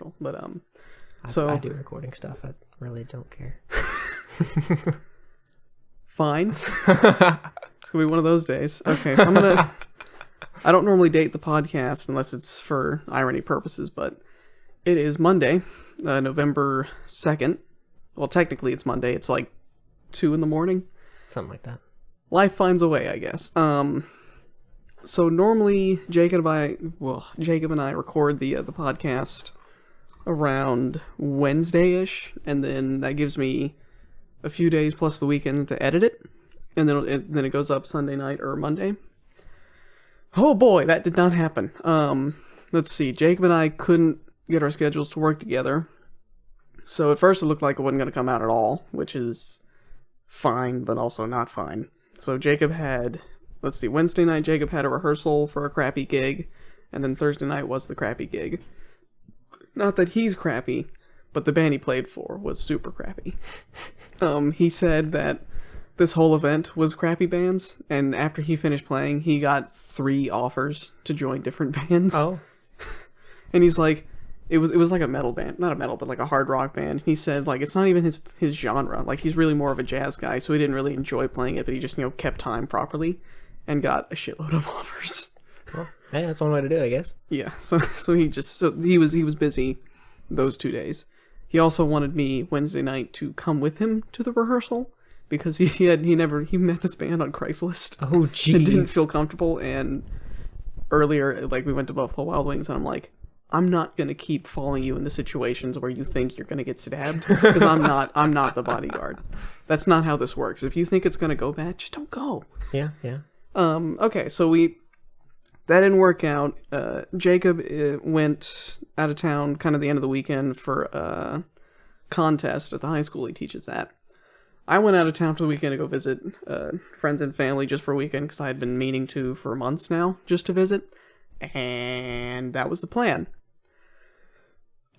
controversial, but I do recording stuff. I really don't care. Fine. It's gonna be one of those days. Okay, so I don't normally date the podcast unless it's for irony purposes, but it is Monday, November 2nd. Well, technically it's Monday. It's like 2 a.m. Something like that. Life finds a way, I guess. So normally Jacob and I record the podcast around Wednesday-ish, and then that gives me a few days plus the weekend to edit it, and then it goes up Sunday night or Monday. Oh boy, that did not happen. Let's see. Jacob and I couldn't get our schedules to work together. So at first it looked like it wasn't going to come out at all, which is fine, but also not fine. So Wednesday night Jacob had a rehearsal for a crappy gig, and then Thursday night was the crappy gig. Not that he's crappy, but the band he played for was super crappy. He said that this whole event was crappy bands, and after he finished playing, he got 3 offers to join different bands. Oh. And he's like, it was like a metal band, not a metal, but like a hard rock band. He said like it's not even his genre. Like he's really more of a jazz guy, so he didn't really enjoy playing it, but he just kept time properly, and got a shitload of offers. Well, hey, that's one way to do it, I guess. Yeah. So he was busy those 2 days. He also wanted me Wednesday night to come with him to the rehearsal, because he met this band on Craigslist. Oh, jeez. And didn't feel comfortable. And earlier, like, we went to Buffalo Wild Wings, and I'm like, I'm not gonna keep following you into situations where you think you're gonna get stabbed, because I'm not the bodyguard. That's not how this works. If you think it's gonna go bad, just don't go. Yeah. Okay, so that didn't work out. Jacob went out of town kind of the end of the weekend for a contest at the high school he teaches at. I went out of town for the weekend to go visit friends and family just for a weekend, because I had been meaning to for months now, just to visit. And that was the plan.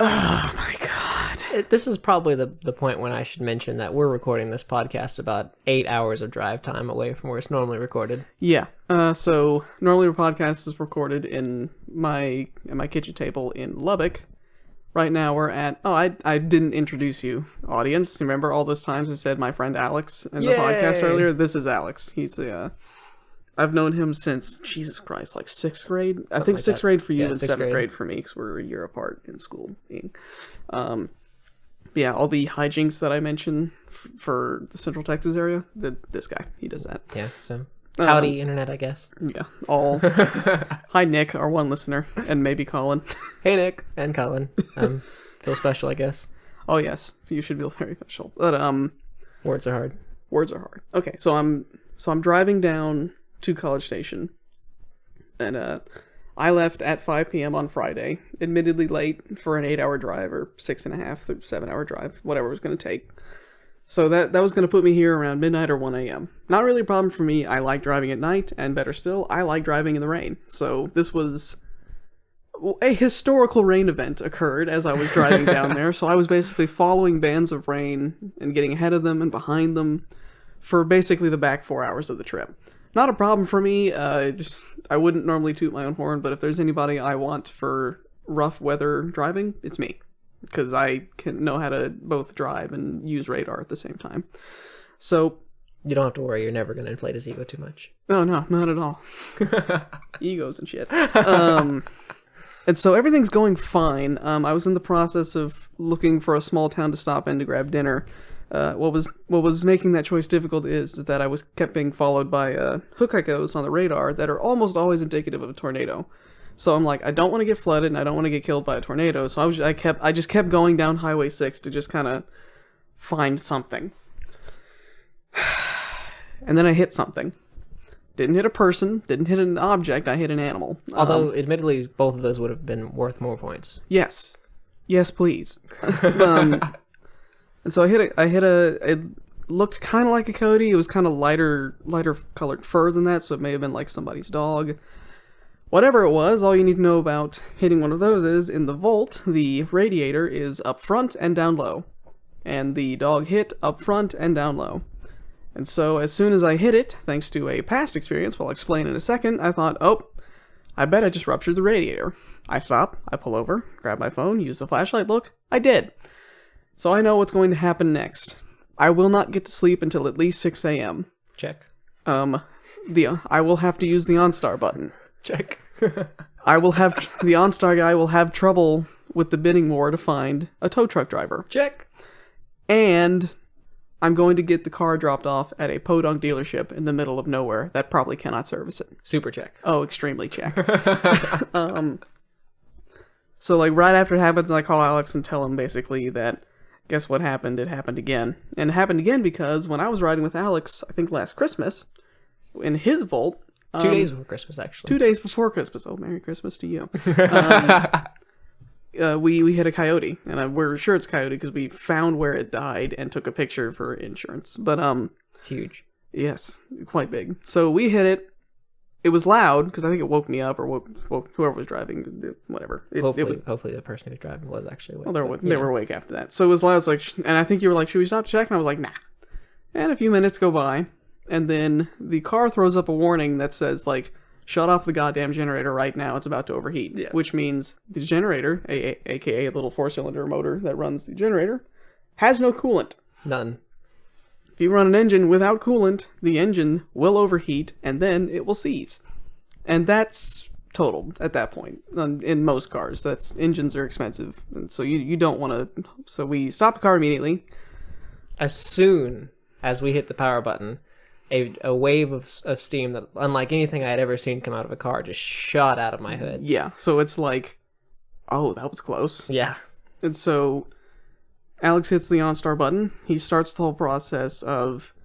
Oh my god. This is probably the point when I should mention that we're recording this podcast about 8 hours of drive time away from where it's normally recorded. Yeah. So normally our podcast is recorded in my kitchen table in Lubbock. Right now we're at... Oh, I didn't introduce you, audience. Remember all those times I said my friend Alex in the podcast earlier? This is Alex. He's I've known him since, Jesus Christ, like 6th grade? I think like 6th grade for you and 7th grade for me, because we're a year apart in school. Yeah, all the hijinks that I mentioned for the Central Texas area, this guy, he does that. Yeah, so... Howdy, internet, I guess. Yeah, all... Hi, Nick, our one listener, and maybe Colin. Hey, Nick, and Colin. Feel special, I guess. Oh, yes, you should feel very special. But, Words are hard. Words are hard. Okay, so I'm driving down to College Station, and, I left at 5 p.m. on Friday, admittedly late for an 8-hour drive, or 6.5 to 7-hour drive, whatever it was going to take. So that was going to put me here around midnight or 1 a.m. Not really a problem for me. I like driving at night, and better still, I like driving in the rain. So this was... A historical rain event occurred as I was driving down there, so I was basically following bands of rain and getting ahead of them and behind them for basically the back 4 hours of the trip. Not a problem for me. I wouldn't normally toot my own horn, but if there's anybody I want for rough weather driving, it's me. Because I can know how to both drive and use radar at the same time. So... You don't have to worry, you're never going to inflate his ego too much. Oh, no, not at all. Egos and shit. And so everything's going fine. I was in the process of looking for a small town to stop in to grab dinner. What was making that choice difficult is that I kept being followed by hook echoes on the radar that are almost always indicative of a tornado. So I'm like, I don't want to get flooded and I don't want to get killed by a tornado. So I just kept going down Highway 6 to just kind of find something. And then I hit something. Didn't hit a person, didn't hit an object, I hit an animal. Although, admittedly, both of those would have been worth more points. Yes. Yes, please. And so it looked kind of like a coyote. It was kind of lighter colored fur than that, so it may have been like somebody's dog. Whatever it was, all you need to know about hitting one of those is, in the Volt, the radiator is up front and down low. And the dog hit up front and down low. And so as soon as I hit it, thanks to a past experience, I'll explain in a second, I thought, oh, I bet I just ruptured the radiator. I stop, I pull over, grab my phone, use the flashlight, look, I did. So I know what's going to happen next. I will not get to sleep until at least 6 a.m. Check. I will have to use the OnStar button. Check. The OnStar guy will have trouble with the bidding war to find a tow truck driver. Check. And I'm going to get the car dropped off at a podunk dealership in the middle of nowhere that probably cannot service it. Super check. Oh, extremely check. So like right after it happens, I call Alex and tell him basically that, guess what happened? It happened again. And it happened again because when I was riding with Alex, I think last Christmas, in his Volt... 2 days before Christmas, actually. 2 days before Christmas. Oh, Merry Christmas to you. We hit a coyote, and we're sure it's coyote because we found where it died and took a picture for insurance. But it's huge. Yes, quite big. So we hit it. It was loud because I think it woke me up or woke whoever was driving, whatever. Hopefully the person who was driving was actually awake. Well, they were awake after that. So it was loud. It's like, and I think you were like, "Should we stop to check?" And I was like, "Nah." And a few minutes go by, and then the car throws up a warning that says like, "Shut off the goddamn generator right now. It's about to overheat." Yeah. Which means the generator, aka a little 4-cylinder motor that runs the generator, has no coolant. None. If you run an engine without coolant, the engine will overheat and then it will seize. And that's total at that point. In most cars, engines are expensive, and so you don't want to. So we stop the car immediately. As soon as we hit the power button, a wave of steam that, unlike anything I had ever seen come out of a car, just shot out of my hood. Yeah, so it's like, oh, that was close. Yeah. And so Alex hits the OnStar button. He starts the whole process of,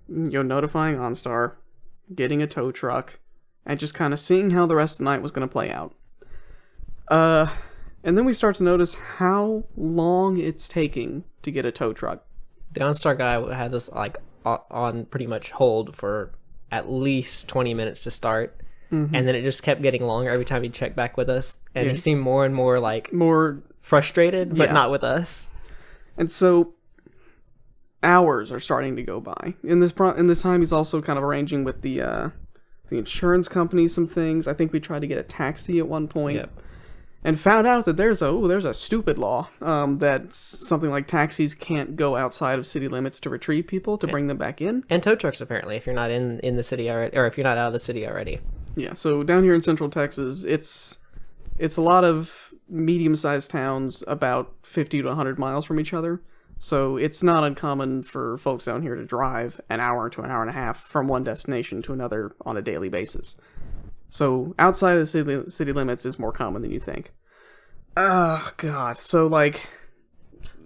notifying OnStar, getting a tow truck, and just kind of seeing how the rest of the night was going to play out. And then we start to notice how long it's taking to get a tow truck. The OnStar guy had us on pretty much hold for at least 20 minutes to start. Mm-hmm. And then it just kept getting longer every time he'd check back with us. And he seemed more and more frustrated, but not with us. And so hours are starting to go by. In this time, he's also kind of arranging with the insurance company some things. I think we tried to get a taxi at one point. Yep. And found out that there's a stupid law that something like taxis can't go outside of city limits to retrieve people to bring them back in. And tow trucks, apparently, if you're not in the city already, or if you're not out of the city already. Yeah, so down here in Central Texas, it's a lot of medium-sized towns about 50 to 100 miles from each other. So it's not uncommon for folks down here to drive an hour to an hour and a half from one destination to another on a daily basis. So outside of the city limits is more common than you think. Oh, God. So, like...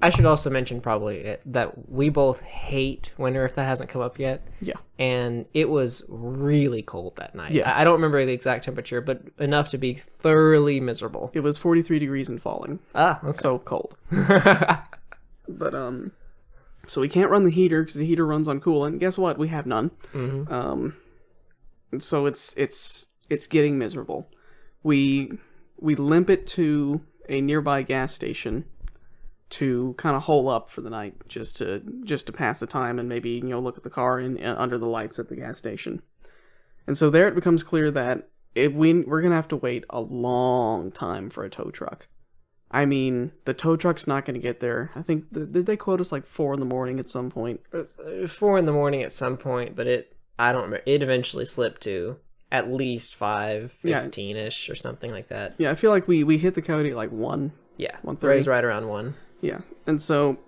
I should also mention probably that we both hate winter, if that hasn't come up yet. Yeah. And it was really cold that night. Yes. I don't remember the exact temperature, but enough to be thoroughly miserable. It was 43 degrees and falling. Ah, okay. So cold. But, so we can't run the heater because the heater runs on coolant. Guess what? We have none. Mm-hmm. And so it's getting miserable. We limp it to a nearby gas station to kind of hole up for the night, just to pass the time and maybe look at the car under the lights at the gas station. And so there it becomes clear that we're gonna have to wait a long time for a tow truck. I mean, the tow truck's not gonna get there. I think did they quote us like 4 a.m. at some point? 4 a.m. at some point, but I don't remember. It eventually slipped to at least 5:15ish or something like that. Yeah, I feel like we hit the coyote at like 1. Yeah, 1:30. It was right around 1. Yeah, and so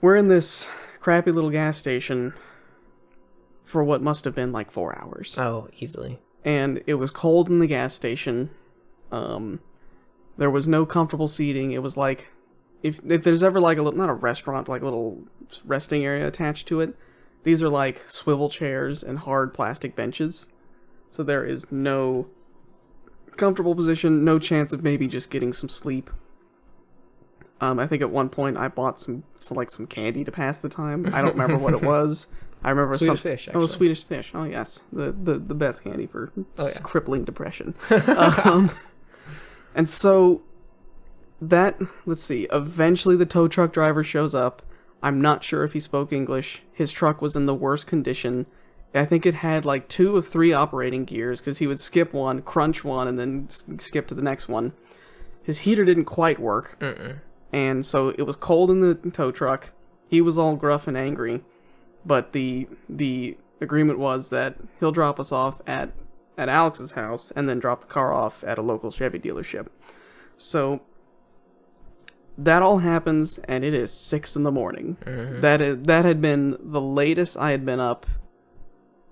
we're in this crappy little gas station for what must have been like 4 hours. Oh, easily. And it was cold in the gas station. There was no comfortable seating. It was like, if there's ever like a little, not a restaurant, but like a little resting area attached to it, these are like swivel chairs and hard plastic benches. So there is no comfortable position, no chance of maybe just getting some sleep. I think at one point I bought some candy to pass the time. I don't remember what it was. I remember Swedish fish, actually. Oh, Swedish fish. Oh, yes. The best candy for crippling depression. And so let's see, eventually the tow truck driver shows up. I'm not sure if he spoke English. His truck was in the worst condition I think it had like 2 of 3 operating gears because he would skip one, crunch one, and then skip to the next one. His heater didn't quite work. And so it was cold in the tow truck. He was all gruff and angry. But the agreement was that he'll drop us off at Alex's house and then drop the car off at a local Chevy dealership. So that all happens, and it is 6 in the morning. That had been the latest I had been up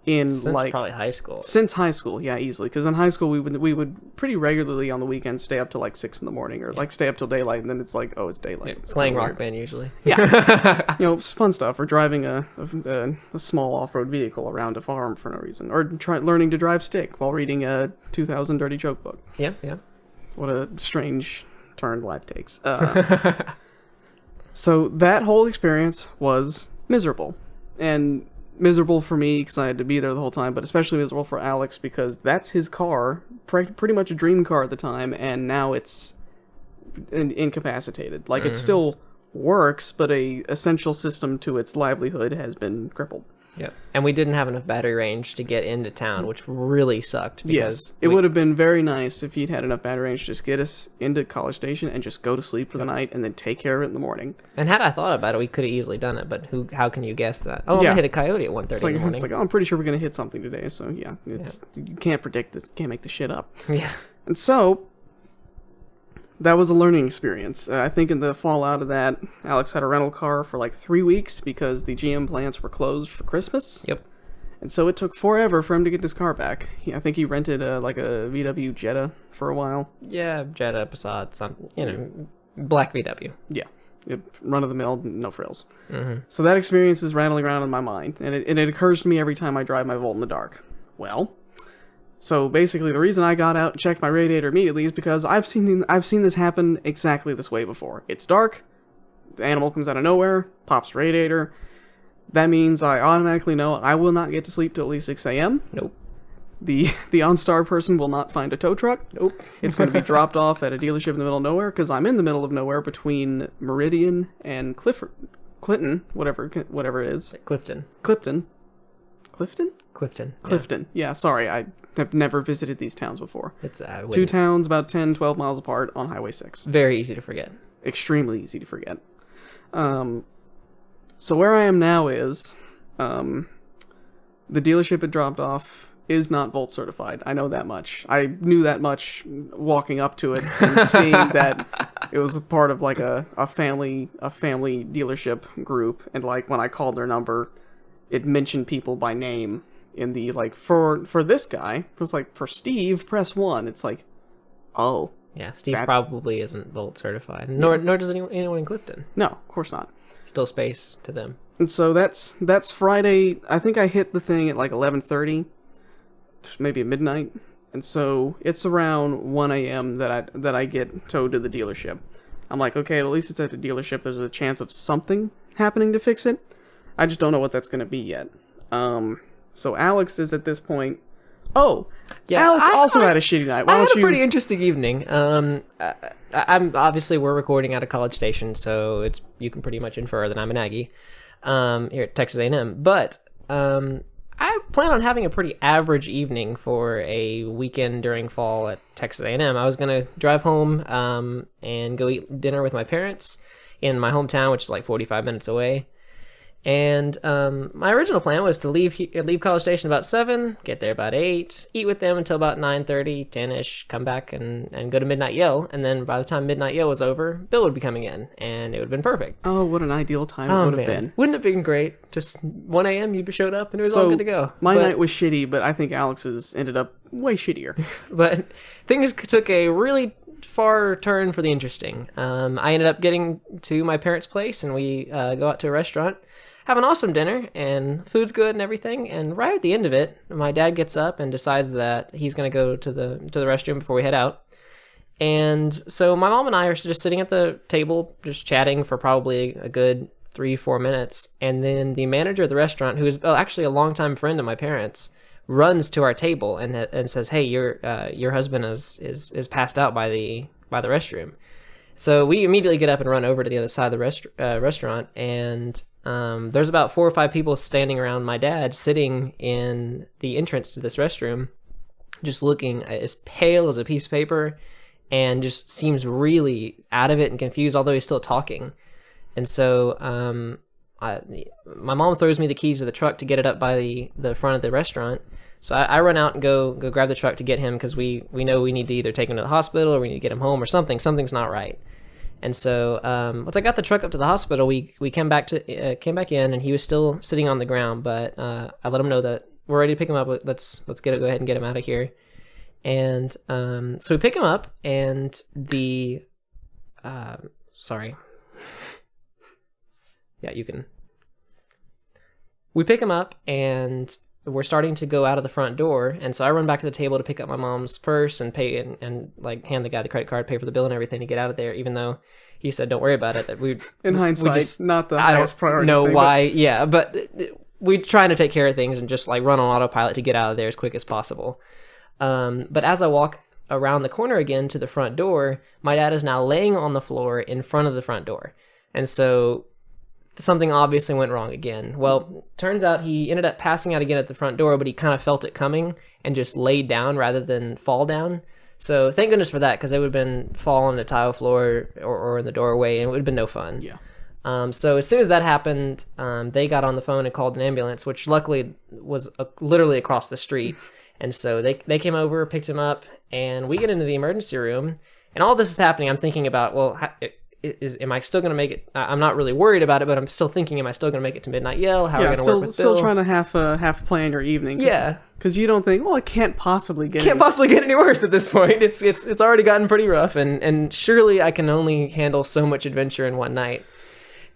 in Since probably high school. Since high school, yeah, easily. Because in high school, we would pretty regularly on the weekends stay up till like 6 in the morning, or like stay up till daylight, and then it's like, oh, it's daylight. It's playing Rock Band usually. Yeah, it's fun stuff. Or driving a small off-road vehicle around a farm for no reason, or learning to drive stick while reading a 2000 Dirty Joke book. Yeah. What a strange turn life takes. So that whole experience was miserable, and miserable for me because I had to be there the whole time, but especially miserable for Alex because that's his car, pretty much a dream car at the time, and now it's incapacitated. Like, it still works, but a essential system to its livelihood has been crippled. Yeah, and we didn't have enough battery range to get into town, which really sucked. Yes, it would have been very nice if he'd had enough battery range to just get us into College Station and just go to sleep for the night and then take care of it in the morning. And had I thought about it, we could have easily done it, but how can you guess that? Oh, I'm going to hit a coyote at 1:30 in the morning. It's like, oh, I'm pretty sure we're going to hit something today, so yeah, you can't predict this, you can't make this shit up. Yeah. And so that was a learning experience. I think in the fallout of that, Alex had a rental car for like 3 weeks because the GM plants were closed for Christmas. Yep. And so it took forever for him to get his car back. I think he rented a VW Jetta for a while. Yeah, Jetta, Passat, black VW. Yeah. Run of the mill, no frills. So that experience is rattling around in my mind, and it occurs to me every time I drive my Volt in the dark. Well, so basically, the reason I got out and checked my radiator immediately is because I've seen this happen exactly this way before. It's dark, the animal comes out of nowhere, pops radiator. That means I automatically know I will not get to sleep till at least 6 a.m. Nope. The OnStar person will not find a tow truck. Nope. It's going to be dropped off at a dealership in the middle of nowhere because I'm in the middle of nowhere between Meridian and Clinton, whatever it is. Clifton. Clifton. Yeah, sorry, I have never visited these towns before. It's 2 towns about 10, 12 miles apart on Highway 6. Very easy to forget. Extremely easy to forget. So where I am now is, the dealership it dropped off is not Volt certified. I know that much. I knew that much walking up to it and seeing that it was part of like a family dealership group, and like when I called their number, it mentioned people by name in the like for this guy. It was like for Steve, press 1. It's like, oh. Yeah, Steve probably isn't Volt certified. Nor does anyone in Clifton. No, of course not. Still space to them. And so that's Friday. I think I hit the thing at like 11:30, maybe at midnight. And so it's around 1 a.m. that I get towed to the dealership. I'm like, okay, well, at least it's at the dealership. There's a chance of something happening to fix it. I just don't know what that's going to be yet. So Alex is at this point. Oh, yeah. Alex also had a shitty night. I had a pretty interesting evening. I'm obviously we're recording at a College Station, so you can pretty much infer that I'm an Aggie here at Texas A&M. But I plan on having a pretty average evening for a weekend during fall at Texas A&M. I was gonna drive home and go eat dinner with my parents in my hometown, which is like 45 minutes away. And my original plan was to leave College Station about 7, get there about 8, eat with them until about 9:30, 10-ish, come back and go to Midnight Yell. And then by the time Midnight Yell was over, Bill would be coming in, and it would have been perfect. Oh, what an ideal time it would have been. Wouldn't it have been great? Just 1 a.m., you showed up, and it was all good to go. My night was shitty, but I think Alex's ended up way shittier. But things took a really far turn for the interesting. I ended up getting to my parents' place, and we go out to a restaurant. Have an awesome dinner, and food's good and everything, and right at the end of it, my dad gets up and decides that he's going to go to the restroom before we head out. And so my mom and I are just sitting at the table, just chatting for probably a good 3-4 minutes, and then the manager of the restaurant, who is actually a longtime friend of my parents, runs to our table and says, "Hey, your husband is passed out by the restroom." So we immediately get up and run over to the other side of the restaurant, and there's about 4 or 5 people standing around my dad sitting in the entrance to this restroom, just looking as pale as a piece of paper and just seems really out of it and confused, although he's still talking. And so my mom throws me the keys to the truck to get it up by the front of the restaurant. So I run out and go grab the truck to get him, because we know we need to either take him to the hospital or we need to get him home or something. Something's not right. And so once I got the truck up to the hospital, we came back in, and he was still sitting on the ground. But I let him know that we're ready to pick him up. Let's go ahead and get him out of here. And so we pick him up, and sorry. Yeah, you can. We pick him up, and we're starting to go out of the front door. And so I run back to the table to pick up my mom's purse and pay and like hand the guy the credit card, pay for the bill and everything to get out of there, even though he said, don't worry about it. That we, in hindsight, just, not the highest priority. I don't know why. But... yeah, but we're trying to take care of things and just like run on autopilot to get out of there as quick as possible. But as I walk around the corner again to the front door, my dad is now laying on the floor in front of the front door. And so something obviously went wrong again. Well, turns out he ended up passing out again at the front door, but he kind of felt it coming and just laid down rather than fall down. So thank goodness for that, because it would have been fall on the tile floor or in the doorway, and it would have been no fun. Yeah. So as soon as that happened, they got on the phone and called an ambulance, which luckily was literally across the street. And so they came over, picked him up, and we get into the emergency room. And all this is happening, I'm thinking about, well, am I still going to make it? I'm not really worried about it, but I'm still thinking, am I still going to make it to Midnight Yell? How are we going to work with Bill? Still trying to half plan your evening. Yeah. Because you don't think, well, it can't possibly get any worse at this point. It's already gotten pretty rough, and surely I can only handle so much adventure in one night.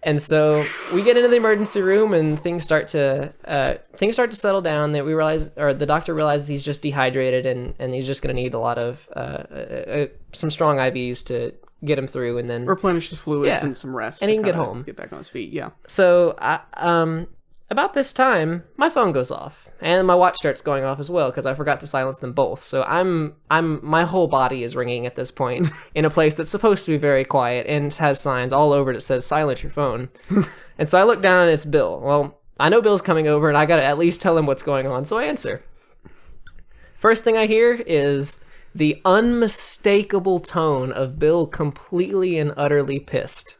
And so we get into the emergency room, and things start to settle down. That we realize, or the doctor realizes he's just dehydrated, and he's just going to need a lot of some strong IVs to get him through, and then replenish his fluids and some rest, and he can get home, get back on his feet. Yeah. So about this time, my phone goes off, and my watch starts going off as well, because I forgot to silence them both. So my whole body is ringing at this point in a place that's supposed to be very quiet and has signs all over it that says silence your phone. And so I look down, and it's Bill. Well, I know Bill's coming over, and I got to at least tell him what's going on. So I answer. First thing I hear is the unmistakable tone of Bill completely and utterly pissed.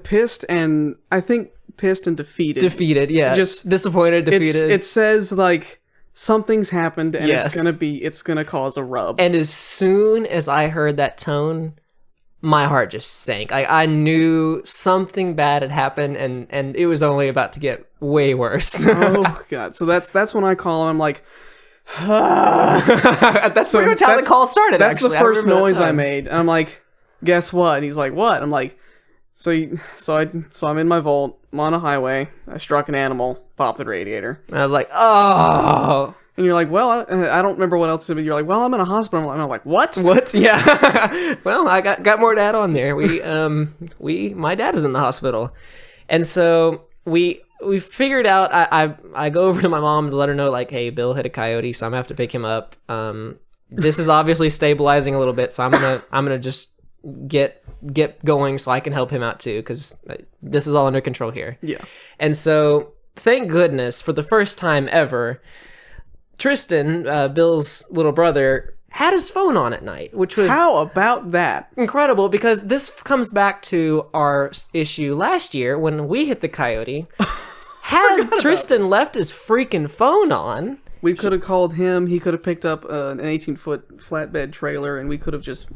Pissed, and I think pissed and defeated. Defeated, yeah. Just disappointed, defeated. It says like something's happened, and it's gonna cause a rub. And as soon as I heard that tone, my heart just sank. I knew something bad had happened, and it was only about to get way worse. Oh god! So that's when I call him. I'm like. That's how the call started. That's actually. The first noise I made, and I'm like, "Guess what?" And he's like, "What?" I'm like, "So I'm in my Volt. I'm on a highway. I struck an animal. Popped the radiator." And I was like, "Oh." And you're like, "Well, I don't remember what else to do." You're like, "Well, I'm in a hospital." And I'm like, "What? What?" Yeah. Well, I got more to add on there. My dad is in the hospital, and so we figured out, I go over to my mom to let her know, like, hey, Bill hit a coyote, so I'm gonna have to pick him up. This is obviously stabilizing a little bit, so I'm gonna just get going so I can help him out too, because this is all under control here. Yeah. And so thank goodness, for the first time ever, Tristan, Bill's little brother, had his phone on at night, which was... How about that? Incredible, because this comes back to our issue last year when we hit the coyote. Had Tristan left his freaking phone on... We could have called him, he could have picked up an 18-foot flatbed trailer, and we could have just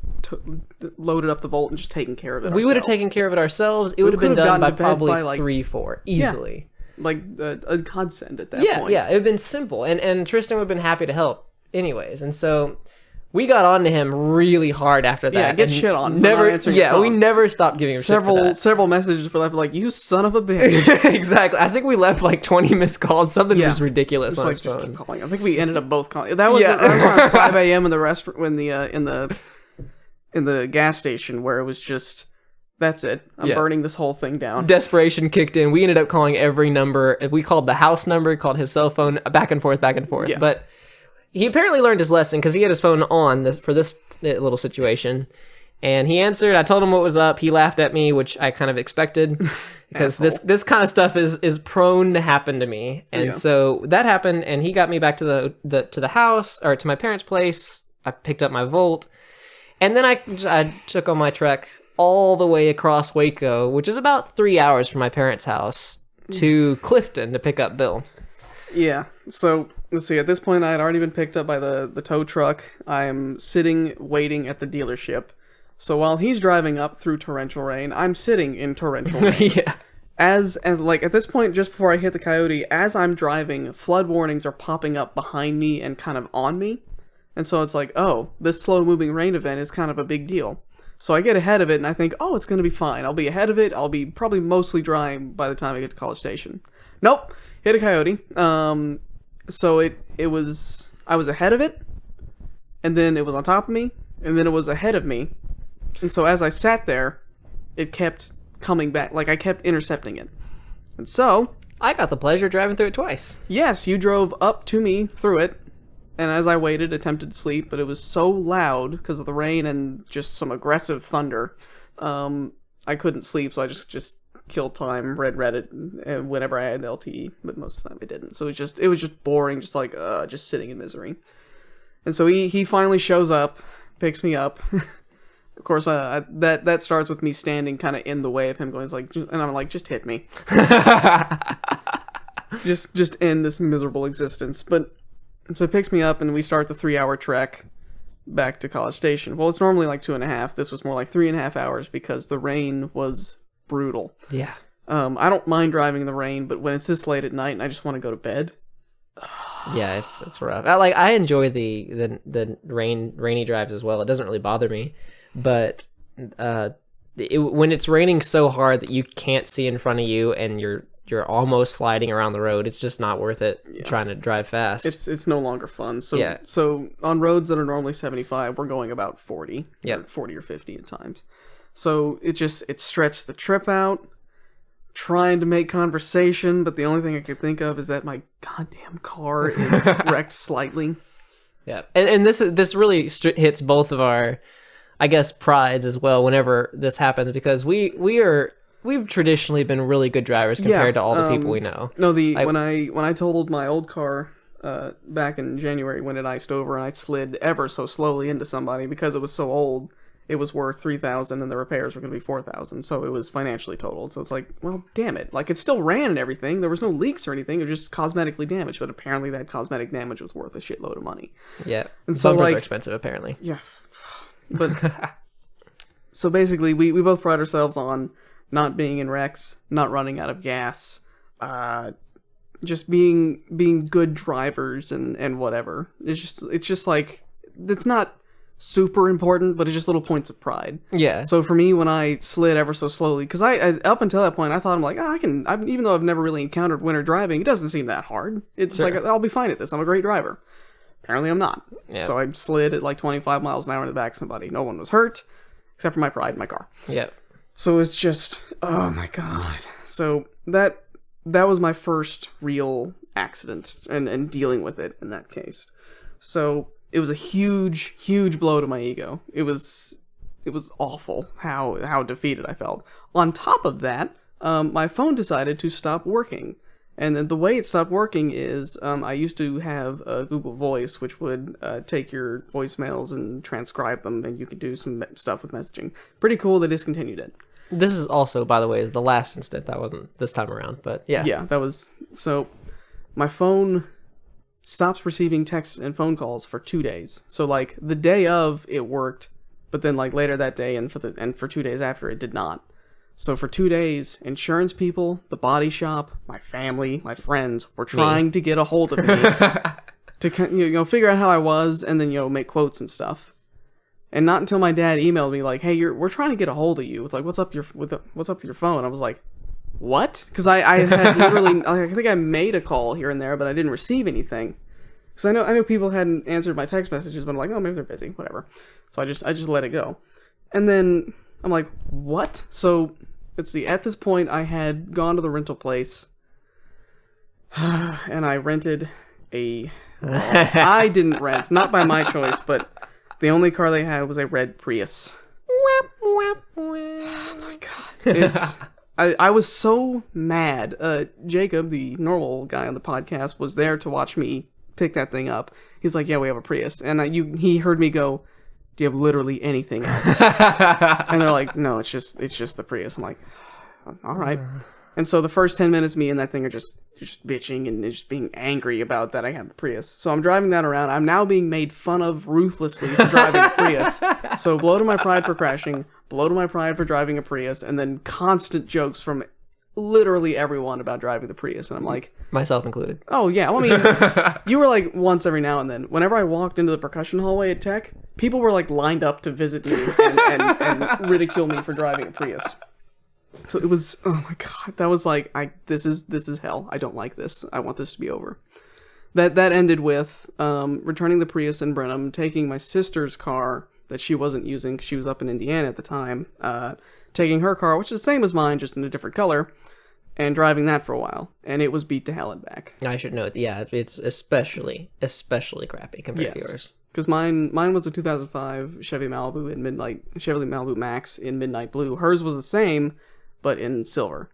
loaded up the Volt and just taken care of it ourselves. We would have taken care of it ourselves. It would have been done by probably like 3-4, easily. Yeah, like a godsend at that point. Yeah, it would have been simple, and Tristan would have been happy to help anyways. And so... we got on to him really hard after that. Yeah, get shit on. We never stopped giving him shit for that. Several messages for left, like, you son of a bitch. Exactly. I think we left like 20 missed calls. Something was ridiculous on his phone. Just keep calling. I think we ended up both calling. That was around 5 a.m. in the restaurant, when in the gas station, where it was just, that's it. I'm burning this whole thing down. Desperation kicked in. We ended up calling every number. We called the house number, called his cell phone, back and forth. Yeah. But he apparently learned his lesson, because he had his phone on for this little situation. And he answered. I told him what was up. He laughed at me, which I kind of expected, because this kind of stuff is prone to happen to me. And so that happened, and he got me back to the house, or to my parents' place. I picked up my Volt, and then I took on my trek all the way across Waco, which is about 3 hours from my parents' house, to Clifton to pick up Bill. Yeah. So let's see. At this point, I had already been picked up by the tow truck. I am sitting waiting at the dealership. So while he's driving up through torrential rain, I'm sitting in torrential rain. Yeah. As like at this point, just before I hit the Coyote, as I'm driving, flood warnings are popping up behind me and kind of on me. And so it's like, oh, this slow-moving rain event is kind of a big deal. So I get ahead of it, and I think, oh, it's going to be fine. I'll be ahead of it. I'll be probably mostly dry by the time I get to College Station. Nope. Hit a Coyote. So I was ahead of it, and then it was on top of me, and then it was ahead of me. And so as I sat there, it kept coming back. Like, I kept intercepting it. And so I got the pleasure of driving through it twice. Yes, you drove up to me through it. And as I waited, attempted to sleep, but it was so loud because of the rain and just some aggressive thunder, I couldn't sleep, so I just killed time, read Reddit whenever I had LTE, but most of the time I didn't. So it was just boring, just like just sitting in misery. And so he finally shows up, picks me up. Of course, that starts with me standing kind of in the way of him going, like, and I'm like, just hit me, just end this miserable existence. But so it picks me up, and we start the 3-hour trek back to College Station. Well, it's normally like 2.5. This was more like 3.5 hours because the rain was brutal. Yeah. I don't mind driving in the rain, but when it's this late at night and I just want to go to bed. Yeah, it's rough. I enjoy the rainy drives as well. It doesn't really bother me, but when it's raining so hard that you can't see in front of you and you're almost sliding around the road, it's just not worth it trying to drive fast. It's no longer fun. So on roads that are normally 75, we're going about 40. Yep. 40 or 50 at times. So it stretched the trip out, trying to make conversation, but the only thing I could think of is that my goddamn car is wrecked slightly. Yeah. And this really hits both of our, I guess, prides as well whenever this happens, because we've traditionally been really good drivers compared to all the people we know. No, when I totaled my old car back in January when it iced over and I slid ever so slowly into somebody because it was so old, it was worth $3,000 and the repairs were going to be $4,000, so it was financially totaled. So it's like, well, damn it! Like, it still ran and everything. There was no leaks or anything. It was just cosmetically damaged, but apparently that cosmetic damage was worth a shitload of money. Yeah, and so bumpers are expensive apparently. Yeah, but so basically, we both pride ourselves on not being in wrecks, not running out of gas, just being good drivers and whatever. It's just like, it's not super important, but it's just little points of pride. Yeah. So for me, when I slid ever so slowly, because I up until that point I thought, I'm like, even though I've never really encountered winter driving, it doesn't seem that hard. It's like, I'll be fine at this. I'm a great driver. Apparently I'm not. Yeah. So I slid at like 25 miles an hour in the back of somebody. No one was hurt, except for my pride in my car. Yeah. So it's just, oh my god. So that was my first real accident and dealing with it in that case. So it was a huge, huge blow to my ego. It was awful how defeated I felt. On top of that, my phone decided to stop working. And then the way it stopped working is, I used to have a Google Voice, which would take your voicemails and transcribe them, and you could do some stuff with messaging. Pretty cool. They discontinued it. This is also, by the way, is the last incident. That wasn't this time around, but yeah. Yeah, that was... So, my phone stops receiving texts and phone calls for 2 days. So, like, the day of, it worked, but then, like, later that day and for 2 days after, it did not. So for 2 days, insurance people, the body shop, my family, my friends were trying to get a hold of me to figure out how I was and then make quotes and stuff. And not until my dad emailed me like, "Hey, we're trying to get a hold of you." It's like, "What's up with your phone?" I was like, "What?" Because I had literally, I think I made a call here and there, but I didn't receive anything. Because I know people hadn't answered my text messages, but I'm like, "Oh, maybe they're busy, whatever." So I just let it go. And then I'm like, what? So, at this point, I had gone to the rental place, and I rented I didn't rent, not by my choice, but the only car they had was a red Prius. Oh my god. It's I was so mad. Jacob, the normal guy on the podcast, was there to watch me pick that thing up. He's like, "Yeah, we have a Prius," and he heard me go, "Do you have literally anything else?" And they're like, "No, it's just the Prius." I'm like, "All right." And so the first 10 minutes, me and that thing are just bitching and just being angry about that I have the Prius. So I'm driving that around. I'm now being made fun of ruthlessly for driving a Prius. So blow to my pride for crashing, blow to my pride for driving a Prius, and then constant jokes from literally everyone about driving the Prius. And I'm like... Myself included. Oh, yeah. Well, I mean, you were like once every now and then. Whenever I walked into the percussion hallway at Tech, people were like lined up to visit me and ridicule me for driving a Prius. So it was, oh my god, that was like, this is hell. I don't like this. I want this to be over. That ended with returning the Prius in Brenham, taking my sister's car that she wasn't using because she was up in Indiana at the time, taking her car, which is the same as mine, just in a different color, and driving that for a while. And it was beat to hell and back. I should note, yeah, it's especially crappy compared to yours. Because mine was a 2005 Chevy Malibu Max in Midnight Blue. Hers was the same, but in silver.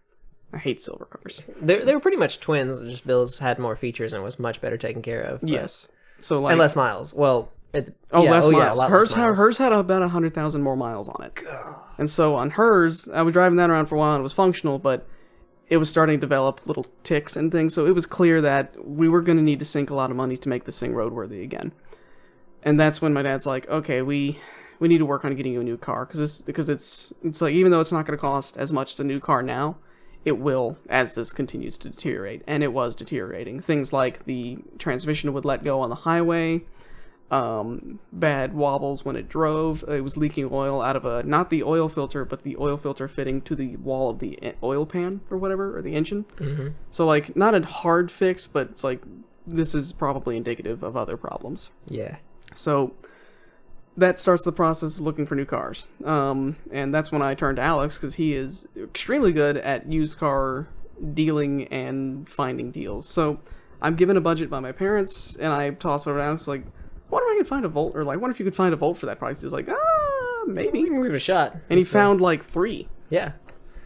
I hate silver cars. They were pretty much twins. Just Bill's had more features and was much better taken care of. Yes. So like and less miles. Well, less miles. Yeah, less miles. Hers had about 100,000 more miles on it. God. And so on hers, I was driving that around for a while and it was functional, but it was starting to develop little ticks and things. So it was clear that we were going to need to sink a lot of money to make this thing roadworthy again. And that's when my dad's like, okay, we need to work on getting you a new car because it's like, even though it's not going to cost as much as a new car now, it will as this continues to deteriorate. And it was deteriorating. Things like the transmission would let go on the highway, bad wobbles when it drove. It was leaking oil out of not the oil filter, but the oil filter fitting to the wall of the oil pan or whatever, or the engine. Mm-hmm. So like, not a hard fix, but it's like, this is probably indicative of other problems. Yeah. So that starts the process of looking for new cars. And that's when I turned to Alex, because he is extremely good at used car dealing and finding deals. So I'm given a budget by my parents, and I toss it around. It's like, what if I could find a Volt? Or like, what if you could find a Volt for that price? He's like, maybe. We can give it a shot. And he found like 3. Yeah.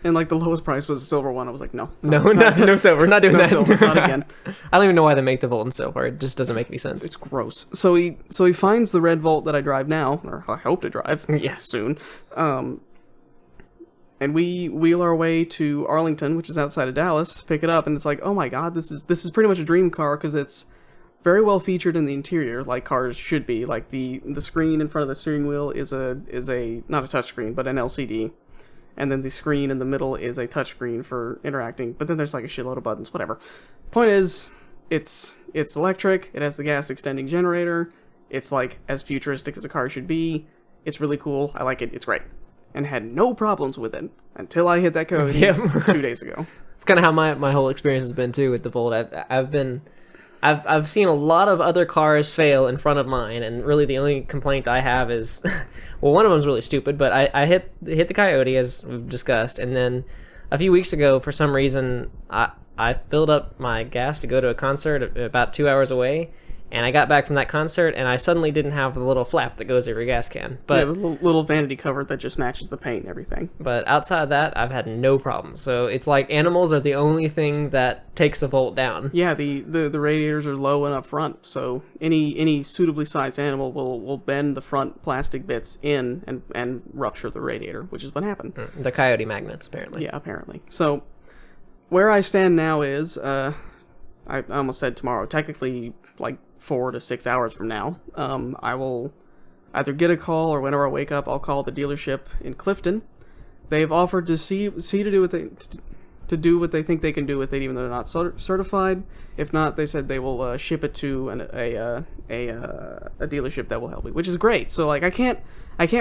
And like the lowest price was a silver one. I was like, no silver. Not doing that. Silver, not again. I don't even know why they make the Volt in silver. It just doesn't make any sense. It's gross. So he finds the red Volt that I drive now, or I hope to drive soon. And we wheel our way to Arlington, which is outside of Dallas, pick it up, and it's like, oh my god, this is pretty much a dream car because it's very well featured in the interior, like cars should be. Like the screen in front of the steering wheel is a not a touch screen, but an LCD. And then the screen in the middle is a touchscreen for interacting. But then there's like a shitload of buttons, whatever. Point is, it's electric. It has the gas extending generator. It's like as futuristic as a car should be. It's really cool. I like it. It's great. And had no problems with it until I hit that code 2 days ago. It's kind of how my whole experience has been too with the Volt. I've seen a lot of other cars fail in front of mine, and really the only complaint I have is, well, one of them's really stupid, but I hit the Coyote, as we've discussed, and then a few weeks ago, for some reason, I filled up my gas to go to a concert about 2 hours away, and I got back from that concert, and I suddenly didn't have the little flap that goes over your gas can. But yeah, the little vanity cover that just matches the paint and everything. But outside of that, I've had no problems. So it's like animals are the only thing that takes a Volt down. Yeah, the radiators are low and up front, so any suitably sized animal will bend the front plastic bits in and rupture the radiator, which is what happened. The Coyote magnets, apparently. Yeah, apparently. So where I stand now is, I almost said tomorrow, technically like 4 to 6 hours from now, I will either get a call, or whenever I wake up, I'll call the dealership in Clifton. They've offered to to do what they think they can do with it, even though they're not certified. If not, they said they will ship it to a dealership that will help me, which is great. So like I can't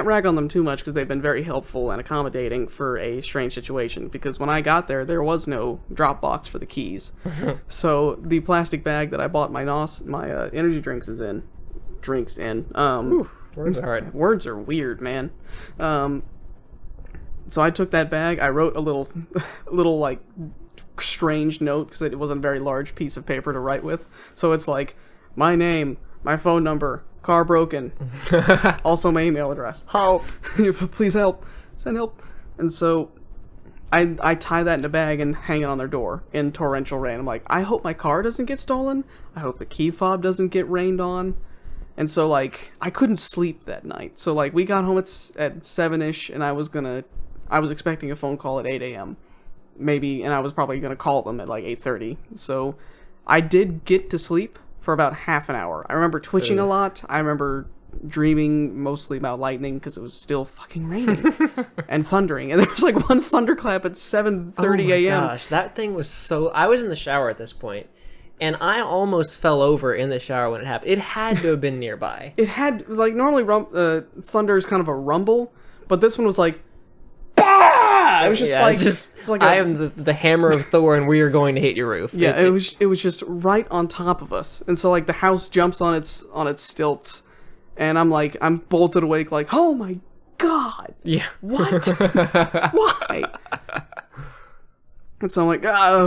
rag on them too much because they've been very helpful and accommodating for a strange situation. Because when I got there was no drop box for the keys, so the plastic bag that I bought my energy drinks in. Words are hard. Words are weird, man. So I took that bag. I wrote a little like strange note because it wasn't a very large piece of paper to write with. So it's like my name, my phone number, car broken, also my email address. Help! Please help. Send help. And so I tie that in a bag and hang it on their door in torrential rain. I'm like, I hope my car doesn't get stolen. I hope the key fob doesn't get rained on. And so, like, I couldn't sleep that night. So, like, we got home at 7-ish, and I was expecting a phone call at 8 a.m. maybe, and I was probably going to call them at, like, 8:30. So, I did get to sleep for about half an hour. I remember twitching a lot. I remember dreaming mostly about lightning because it was still fucking raining and thundering. And there was, like, one thunderclap at 7:30 a.m. Oh, my gosh. That thing was so... I was in the shower at this point. And I almost fell over in the shower when it happened. It had to have been nearby. It was like, normally thunder is kind of a rumble, but this one was like, bah! It was just like I am the hammer of Thor, and we are going to hit your roof. Yeah, it was just right on top of us, and so like the house jumps on its stilts, and I'm bolted awake like, oh my god, Yeah. what? Why? And so I'm like,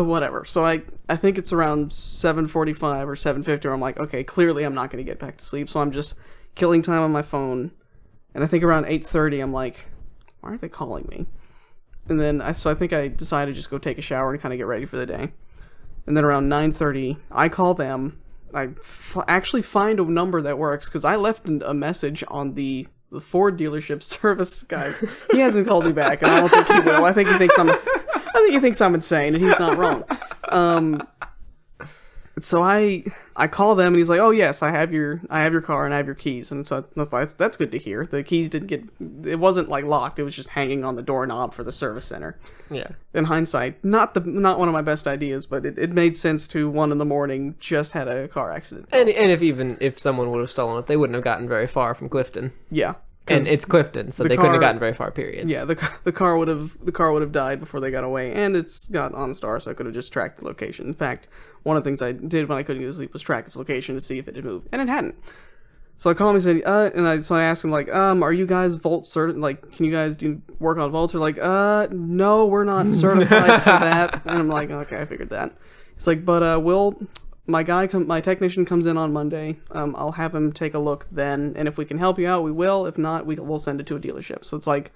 whatever. So I think it's around 7:45 or 7:50 where I'm like, okay, clearly I'm not going to get back to sleep. So I'm just killing time on my phone. And I think around 8:30 I'm like, why aren't they calling me? And then I think I decided to just go take a shower and kind of get ready for the day. And then around 9:30 I call them. I actually find a number that works because I left a message on the Ford dealership service guys. He hasn't called me back, and I don't think he will. I think he thinks I'm insane, and he's not wrong. So I call them, and he's like, "Oh yes, I have your car and I have your keys." And so that's good to hear. The keys it wasn't like locked; it was just hanging on the doorknob for the service center. Yeah. In hindsight, not one of my best ideas, but it made sense to 1 a.m. just had a car accident. And if someone would have stolen it, they wouldn't have gotten very far from Clifton. Yeah. And it's Clifton, so they couldn't have gotten very far. Period. Yeah, the car would have died before they got away, and it's got OnStar, so I could have just tracked the location. In fact, one of the things I did when I couldn't get to sleep was track its location to see if it had moved, and it hadn't. So I called him and said, I asked him like, are you guys Volt certified? Like, can you guys do work on Volts? Or like, no, we're not certified for that. And I'm like, okay, I figured that. He's like, but my technician comes in on Monday. I'll have him take a look then, and if we can help you out, we will. If not, we'll send it to a dealership. So it's like,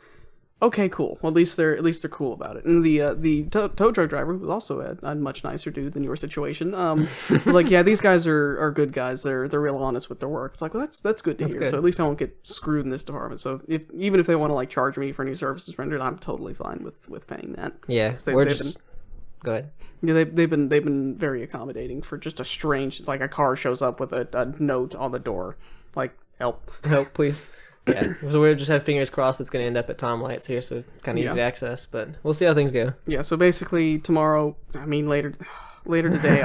okay, cool. Well, at least they're cool about it. And the tow truck driver, who was also a much nicer dude than your situation, was like, yeah, these guys are good guys. They're real honest with their work. It's like, well, that's good to hear. Good. So at least I won't get screwed in this department. So even if they want to like charge me for any services rendered, I'm totally fine with paying that. Yeah, go ahead. Yeah, they've been very accommodating for just a strange, like a car shows up with a note on the door, like help, please. Yeah, so we'll just have fingers crossed it's going to end up at Tom Lights here, so kind of easy to access. But we'll see how things go. Yeah, so basically tomorrow, later today,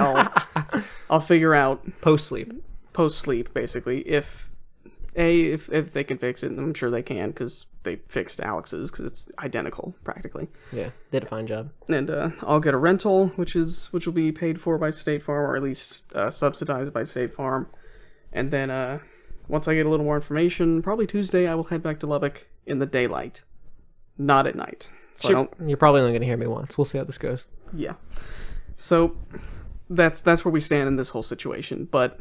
I'll figure out post sleep basically if they can fix it. And I'm sure they can because they fixed Alex's because it's identical practically. Yeah, they did a fine job. And I'll get a rental, which will be paid for by State Farm, or at least subsidized by State Farm. And then once I get a little more information, probably Tuesday, I will head back to Lubbock in the daylight, not at night. So you're probably only going to hear me once. We'll see how this goes. Yeah. So that's where we stand in this whole situation. But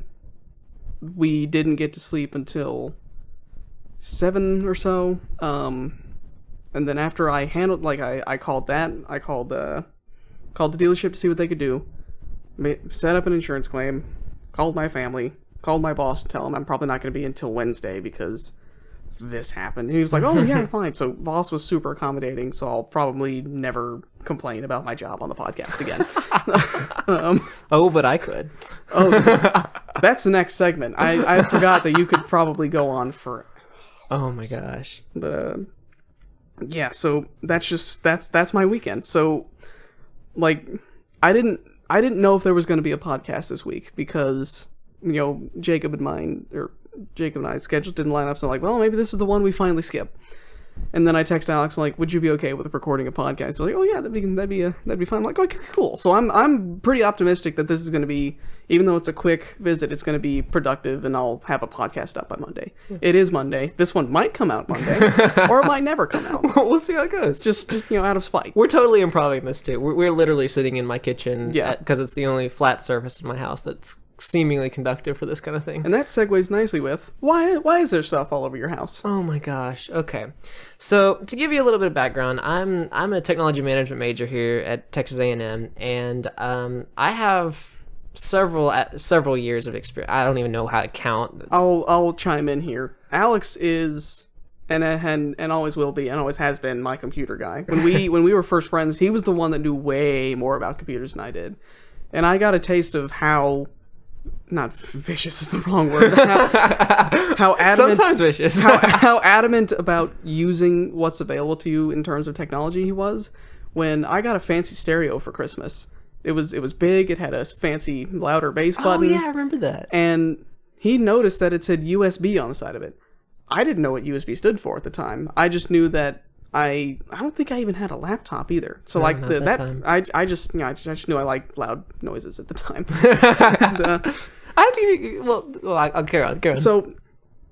we didn't get to sleep until 7 or so. And then after I handled, like, I called called the dealership to see what they could do, set up an insurance claim, called my family, called my boss to tell him I'm probably not going to be until Wednesday because this happened. And he was like, oh yeah, fine. So boss was super accommodating, so I'll probably never complain about my job on the podcast again. But I could. That's the next segment. I forgot that you could probably go on for... Oh my gosh. But yeah, so that's my weekend. So like I didn't know if there was going to be a podcast this week because Jacob and I's schedules didn't line up, so I'm like, well, maybe this is the one we finally skip. And then I text Alex, I'm like, would you be okay with recording a podcast? He's like, oh yeah, that'd be fine. I'm like, okay, cool. So I'm pretty optimistic that this is going to be, even though it's a quick visit, it's going to be productive, and I'll have a podcast up by Monday. It is Monday. This one might come out Monday, or it might never come out. We'll see how it goes. Just out of spite. We're totally improving this too. We're literally sitting in my kitchen, because it's the only flat surface in my house that's seemingly conductive for this kind of thing. And that segues nicely with why is there stuff all over your house? Oh my gosh. Okay. So to give you a little bit of background, I'm a technology management major here at Texas A&M, and I have several years of experience. I don't even know how to count. I'll chime in here. Alex is and always will be and always has been my computer guy. When we were first friends, he was the one that knew way more about computers than I did. And I got a taste of how, not vicious is the wrong word, how adamant, Sometimes vicious. how adamant about using what's available to you in terms of technology he was when I got a fancy stereo for Christmas. It was big, it had a fancy louder bass button. Oh yeah, I remember that. And he noticed that it said USB on the side of it. I didn't know what USB stood for at the time. I just knew that I don't think I even had a laptop either. So No, like not the that that time. I just I just knew I liked loud noises at the time. And, I have to give you, well, I'll carry on. so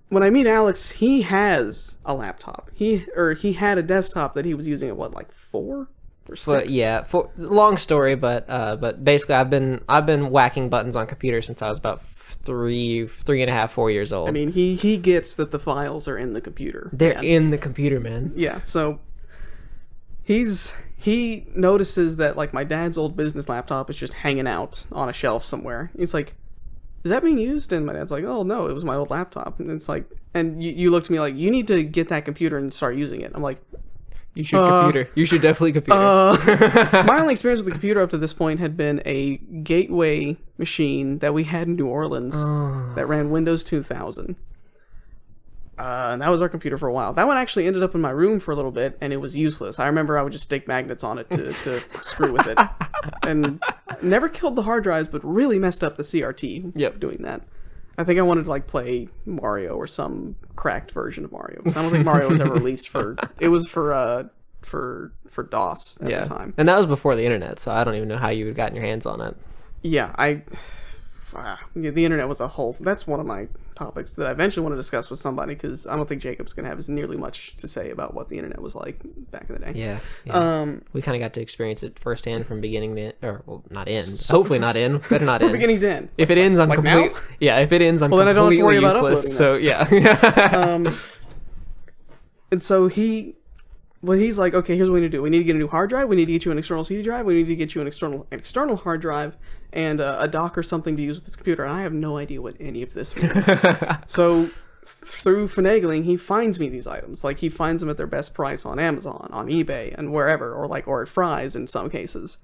when I meet Alex, he has a laptop. He had a desktop that he was using at what, like 4 or 6? But yeah, for long story, but basically I've been whacking buttons on computers since I was about 3.5, 4 years old. I mean, he gets that the files are in the computer. they're man. in the computer, man. Yeah, so he notices that like my dad's old business laptop is just hanging out on a shelf somewhere. He's like, "Is that being used?" And my dad's like, "Oh no, it was my old laptop." And it's like, and you look to me like, "You need to get that computer and start using it." I'm like, You should computer. You should definitely computer. my only experience with the computer up to this point had been a Gateway machine that we had in New Orleans that ran Windows 2000. And that was our computer for a while. That one actually ended up in my room for a little bit, and it was useless. I remember I would just stick magnets on it to screw with it. And never killed the hard drives, but really messed up the CRT doing that. I think I wanted to like play Mario or some cracked version of Mario, because I don't think Mario was ever released for... It was for DOS at the time. And that was before the internet, so I don't even know how you would gotten your hands on it. Yeah, the internet was a whole... That's one of my topics that I eventually want to discuss with somebody, because I don't think Jacob's going to have as nearly much to say about what the internet was like back in the day. Yeah. We kind of got to experience it firsthand from beginning to... Or, well, not in. Hopefully not in. Better not From in. beginning to end. If it ends, I'm Like complete... now? Yeah, if it ends, I'm Well, then I don't have to completely worry about useless. uploading So, yeah. And so he's like, okay, here's what we need to do. We need to get a new hard drive. We need to get you an external CD drive. We need to get you an external hard drive and a dock or something to use with this computer. And I have no idea what any of this means. So through finagling, he finds me these items. Like he finds them at their best price on Amazon, on eBay, and wherever, or at Fry's in some cases.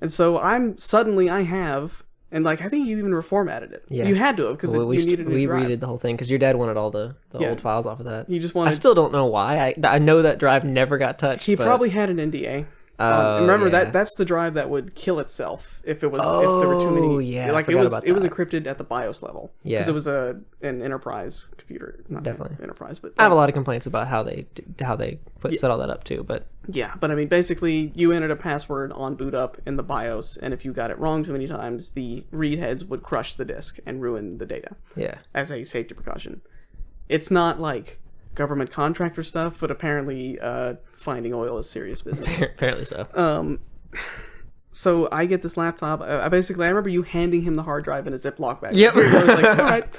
And so I have. And like I think you even reformatted it. Yeah. You had to have because you needed a new drive. We redid the whole thing because your dad wanted all the old files off of that. He just I wanted. still don't know why. I know that drive never got touched. He but... probably had an NDA. Remember that's the drive that would kill itself if there were too many. Yeah, like I it was forgot about it was that. encrypted at the BIOS level. Yeah. Because it was an enterprise computer. Not Definitely. enterprise, but I have a lot of complaints about how they set all that up too. But yeah, but I mean, basically, you entered a password on boot up in the BIOS, and if you got it wrong too many times, the read heads would crush the disk and ruin the data. yeah, As a safety precaution. It's not like government contractor stuff, but apparently finding oil is serious business. apparently so. So I get this laptop. I remember you handing him the hard drive in a Ziploc bag. Yep. I was like, all right.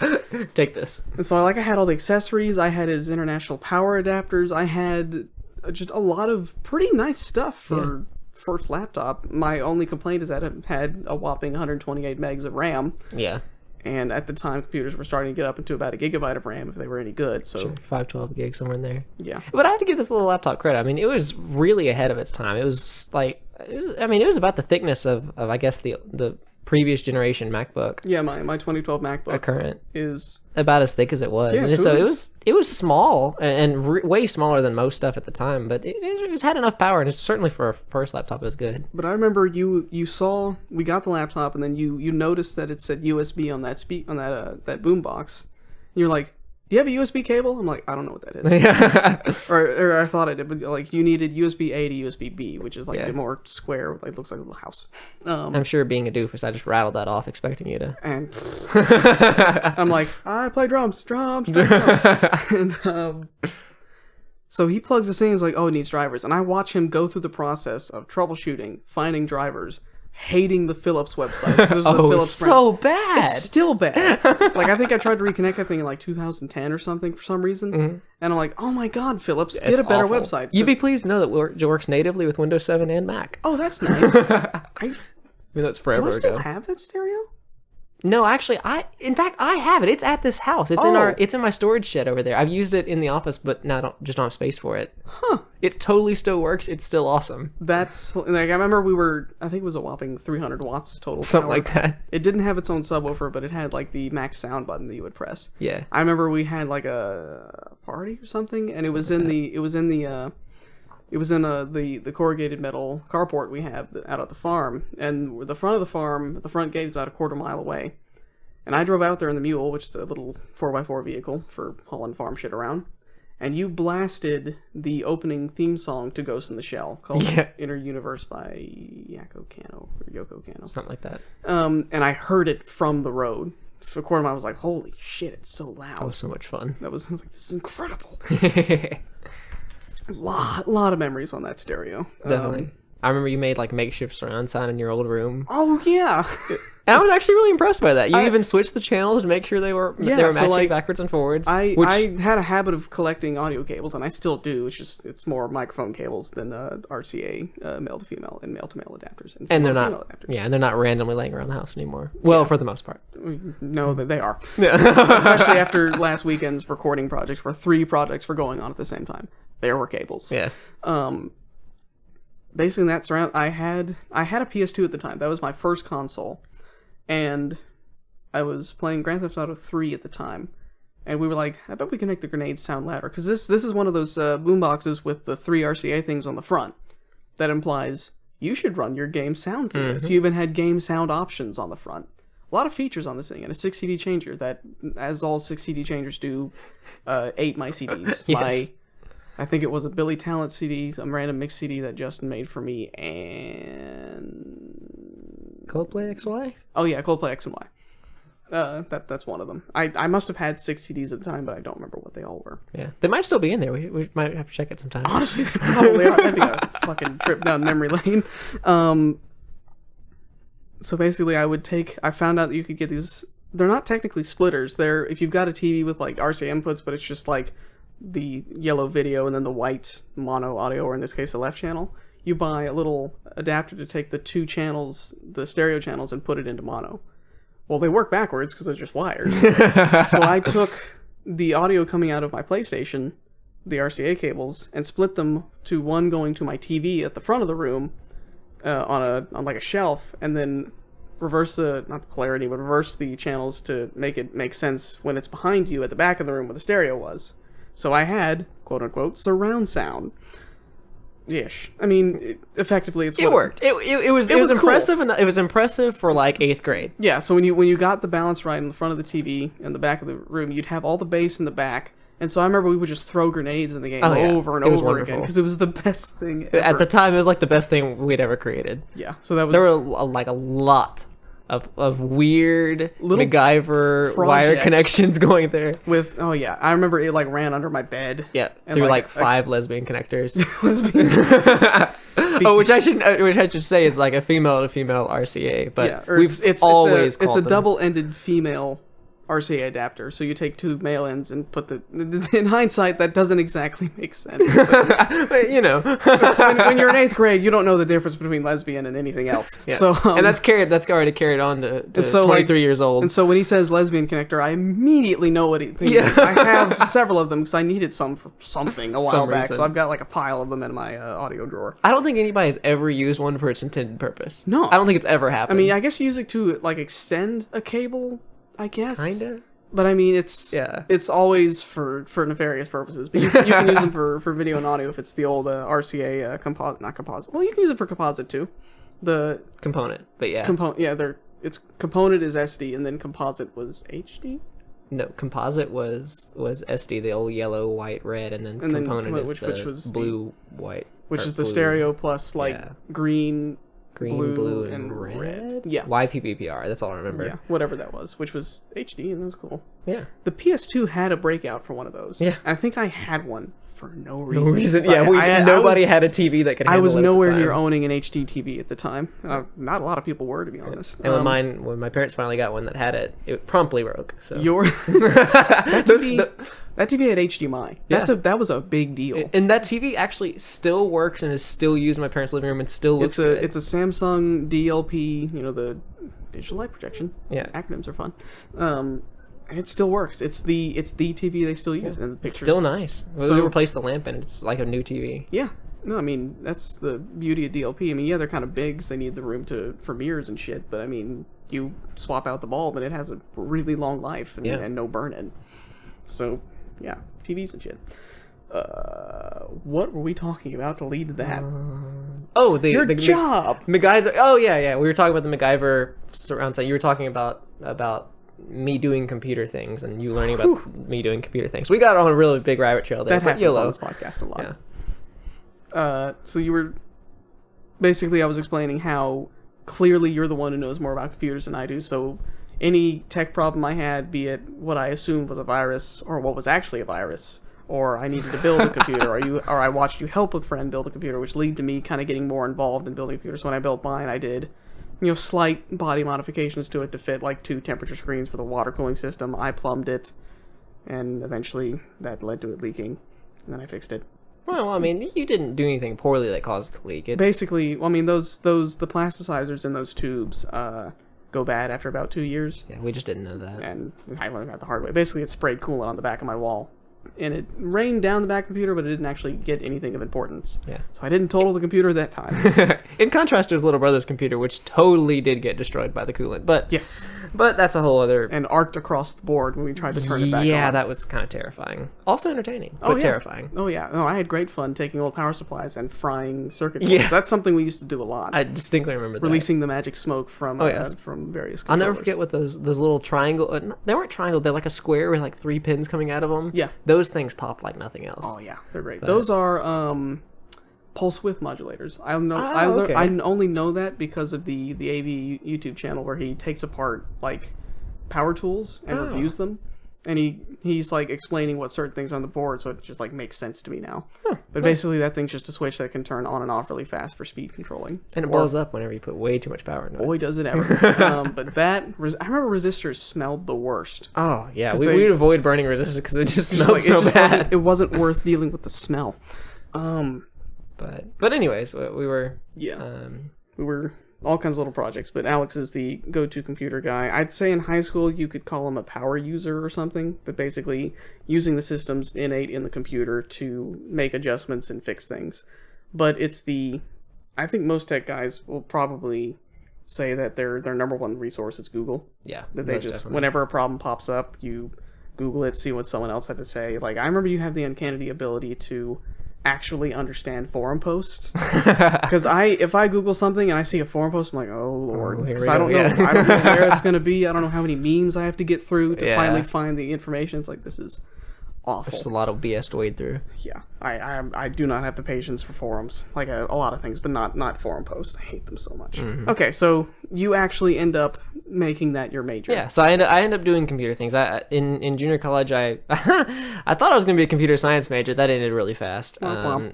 Take this. And so I had all the accessories. I had his international power adapters. I had just a lot of pretty nice stuff for first laptop. My only complaint is that it had a whopping 128 megs of RAM. Yeah. And at the time, computers were starting to get up into about a gigabyte of RAM if they were any good. So 512 gigs somewhere in there. yeah. But I have to give this little laptop credit. I mean, it was really ahead of its time. It was like, it was about the thickness of I guess the previous generation MacBook. Yeah, my 2012 MacBook A current is about as thick as it was. Yeah, And so it was small and way smaller than most stuff at the time, but it had enough power, and it's certainly for a first laptop it was good. But I remember you saw we got the laptop, and then you noticed that it said USB on that boom box. And you're like, "Do you have a USB cable?" I'm like, "I don't know what that is." or I thought I did, but like you needed USB A to USB B, which is like the more square, like looks like a little house. I'm sure being a doofus, I just rattled that off expecting you to. And I'm like, I play drums. And so he plugs this in. He's like, oh, it needs drivers. And I watch him go through the process of troubleshooting, finding drivers, hating the Philips website. 'Cause it was a Oh, Philips so brand. bad. It's still bad. Like, I think I tried to reconnect that thing in like 2010 or something for some reason. And I'm like, oh my god, Philips, It's get a better awful. website. You'd be pleased to know that it works natively with Windows 7 and Mac. Oh, that's nice. I I mean, that's forever do I still ago. have that stereo? No, actually, in fact, I have it. It's at this house. It's it's in my storage shed over there. I've used it in the office, but now I don't have space for it. Huh. It totally still works. It's still awesome. That's like, I remember I think it was a whopping 300 watts total. Something power. like that. It didn't have its own subwoofer, but it had like the max sound button that you would press. Yeah. I remember we had like a party or something, and it was in the corrugated metal carport we have out at the farm, and the front of the farm, the front gate is about a quarter mile away. And I drove out there in the Mule, which is a little 4x4 vehicle for hauling farm shit around, and you blasted the opening theme song to Ghost in the Shell called Inner Universe by Yoko Kanno. Something like that. And I heard it from the road. For a quarter mile, I was like, holy shit, it's so loud. That was so much fun. I was like, this is incredible. lot of memories on that stereo. Definitely. I remember you made like makeshift surround sound in your old room. Oh yeah. And I was actually really impressed by that. You even switched the channels to make sure they were matching like, backwards and forwards. I had a habit of collecting audio cables, and I still do. It's more microphone cables than RCA male to female and male to male adapters. And they're not adapters. Yeah, and they're not randomly laying around the house anymore. Well, for the most part. No, they are. Especially after last weekend's recording projects, where 3 projects were going on at the same time. There were cables. Yeah. Basically, in that surround, I had a PS2 at the time. That was my first console, and I was playing Grand Theft Auto 3 at the time. And we were like, I bet we can make the grenades sound louder, because this is one of those boomboxes with the 3 RCA things on the front. That implies you should run your game sound through this. You even had game sound options on the front. A lot of features on this thing, and a 6 CD changer that, as all 6 CD changers do, ate my CDs. Yes. I think it was a Billy Talent CD, some random mix CD that Justin made for me, and Coldplay XY? oh yeah, Coldplay X and Y. That's one of them. I must have had 6 CDs at the time, but I don't remember what they all were. Yeah, they might still be in there. We might have to check it sometime. Honestly, they probably are. That'd be a fucking trip down memory lane. So basically, I found out that you could get these. They're not technically splitters. They're, if you've got a TV with like RCA inputs, but it's just like the yellow video and then the white mono audio, or in this case, the left channel. You buy a little adapter to take the 2 channels, the stereo channels, and put it into mono. Well, they work backwards because they're just wires. So I took the audio coming out of my PlayStation, the RCA cables, and split them to one going to my TV at the front of the room on like a shelf, and then reverse not the polarity, but reverse the channels to make it make sense when it's behind you at the back of the room where the stereo was. So I had, quote unquote, surround sound. Ish. I mean, effectively, it worked. It was cool. impressive, and it was impressive for like 8th grade. Yeah. So when you got the balance right in the front of the TV and the back of the room, you'd have all the bass in the back. And so I remember we would just throw grenades in the game over and over again, because it was the best thing ever. At the time, it was like the best thing we'd ever created. Yeah. So that was, there were like a lot of weird little MacGyver wire connections going there. With I remember it like ran under my bed. Yeah, and through like 5 lesbian connectors. Which I should say is like a female to female RCA, but it's a double-ended female RCA adapter. So you take 2 male ends and put in hindsight, that doesn't exactly make sense. But, you know, when you're in 8th grade, you don't know the difference between lesbian and anything else. Yeah. So and that's already carried on to so 23 years old. And so when he says lesbian connector, I immediately know what he thinks. Yeah. I have several of them because I needed some for something a while back. So I've got like a pile of them in my audio drawer. I don't think anybody has ever used one for its intended purpose. No. I don't think it's ever happened. I mean, I guess you use it to like extend a cable, I guess. Kinda. But I mean, it's always for nefarious purposes. But you can use them for video and audio if it's the old RCA not composite. Well, you can use it for composite too. The component, but yeah, it's component is SD, and then composite was HD. No, composite was SD, the old yellow, white, red, and then component is which was blue, white, which is the stereo plus green, blue, and red. Yeah. YPPR, that's all I remember. Yeah, whatever that was, which was HD, and that was cool. Yeah. The PS2 had a breakout for one of those. Yeah. I think I had one for no reason. No reason. So Yeah, nobody had a TV that could handle I was it at the nowhere time. near owning an HD TV at the time. Not a lot of people were, to be honest. And when my parents finally got one that had it, it promptly broke. So that TV had HDMI. That was a big deal. And that TV actually still works and is still used in my parents' living room and still looks good. It's a Samsung DLP, the digital light projection. Yeah. Acronyms are fun. And it still works. It's the TV they still use. And the pictures. It's still nice. We replaced the lamp and it's like a new TV. Yeah. No, I mean, that's the beauty of DLP. I mean, yeah, they're kind of big, so they need the room for mirrors and shit, but I mean, you swap out the bulb and it has a really long life and no burn-in. So, yeah, TVs and shit. What were we talking about to lead to that? Your job! MacGyver. Oh, yeah. We were talking about the MacGyver surround sound. You were talking about me doing computer things and you learning about me doing computer things. We got on a really big rabbit trail there. That happens on this podcast a lot. Yeah. So you were... Basically, I was explaining how clearly you're the one who knows more about computers than I do, so any tech problem I had, be it what I assumed was a virus, or what was actually a virus, or I needed to build a computer, or I watched you help a friend build a computer, which led to me kind of getting more involved in building computers. So when I built mine, I did, slight body modifications to it to fit, like, 2 temperature screens for the water cooling system. I plumbed it, and eventually that led to it leaking, and then I fixed it. Well, I mean, you didn't do anything poorly that caused it to leak. Basically, I mean, the plasticizers in those tubes go bad after about 2 years. Yeah, we just didn't know that. And I learned that the hard way. Basically, it sprayed coolant on the back of my wall. And it rained down the back of the computer, but it didn't actually get anything of importance. Yeah. So I didn't total the computer that time. In contrast to his little brother's computer, which totally did get destroyed by the coolant. But yes. But that's a whole other... And arced across the board when we tried to turn it back on. Yeah, that was kind of terrifying. Also entertaining, but terrifying. Oh, yeah. No, I had great fun taking old power supplies and frying circuit boards. Yeah. That's something we used to do a lot. I distinctly remember that. Releasing the magic smoke from various controllers. I'll never forget what those little triangle... They weren't triangle, they're like a square with like 3 pins coming out of them. Yeah. Those things pop like nothing else. Oh, yeah. They're great. But those are pulse width modulators. I only know that because of the AV YouTube channel where he takes apart like power tools and reviews them, and he's like explaining what certain things on the board, so it just like makes sense to me now. But basically, that thing's just a switch that can turn on and off really fast for speed controlling, and it blows up whenever you put way too much power into it. Boy, does it ever! But I remember resistors smelled the worst. Oh yeah, we'd avoid burning resistors because it just smelled so bad. It wasn't worth dealing with the smell. But anyways, we were we were all kinds of little projects, but Alex is the go-to computer guy. I'd say in high school you could call him a power user or something, but basically using the systems innate in the computer to make adjustments and fix things. But I think most tech guys will probably say that their number one resource is Google. Yeah, that they just definitely. Whenever a problem pops up, you Google it, see what someone else had to say. Like, I remember you have the uncanny ability to actually understand forum posts, because if I Google something and I see a forum post, I'm like, oh lord, because I don't know where it's going to be. I don't know how many memes I have to get through to finally find the information. It's like, this is awful. There's a lot of BS to wade through. Yeah, I do not have the patience for forums, like a lot of things, but not forum posts. I hate them so much. Mm-hmm. Okay, so you actually end up making that your major. Yeah, so I end up doing computer things. In junior college, I thought I was going to be a computer science major. That ended really fast. I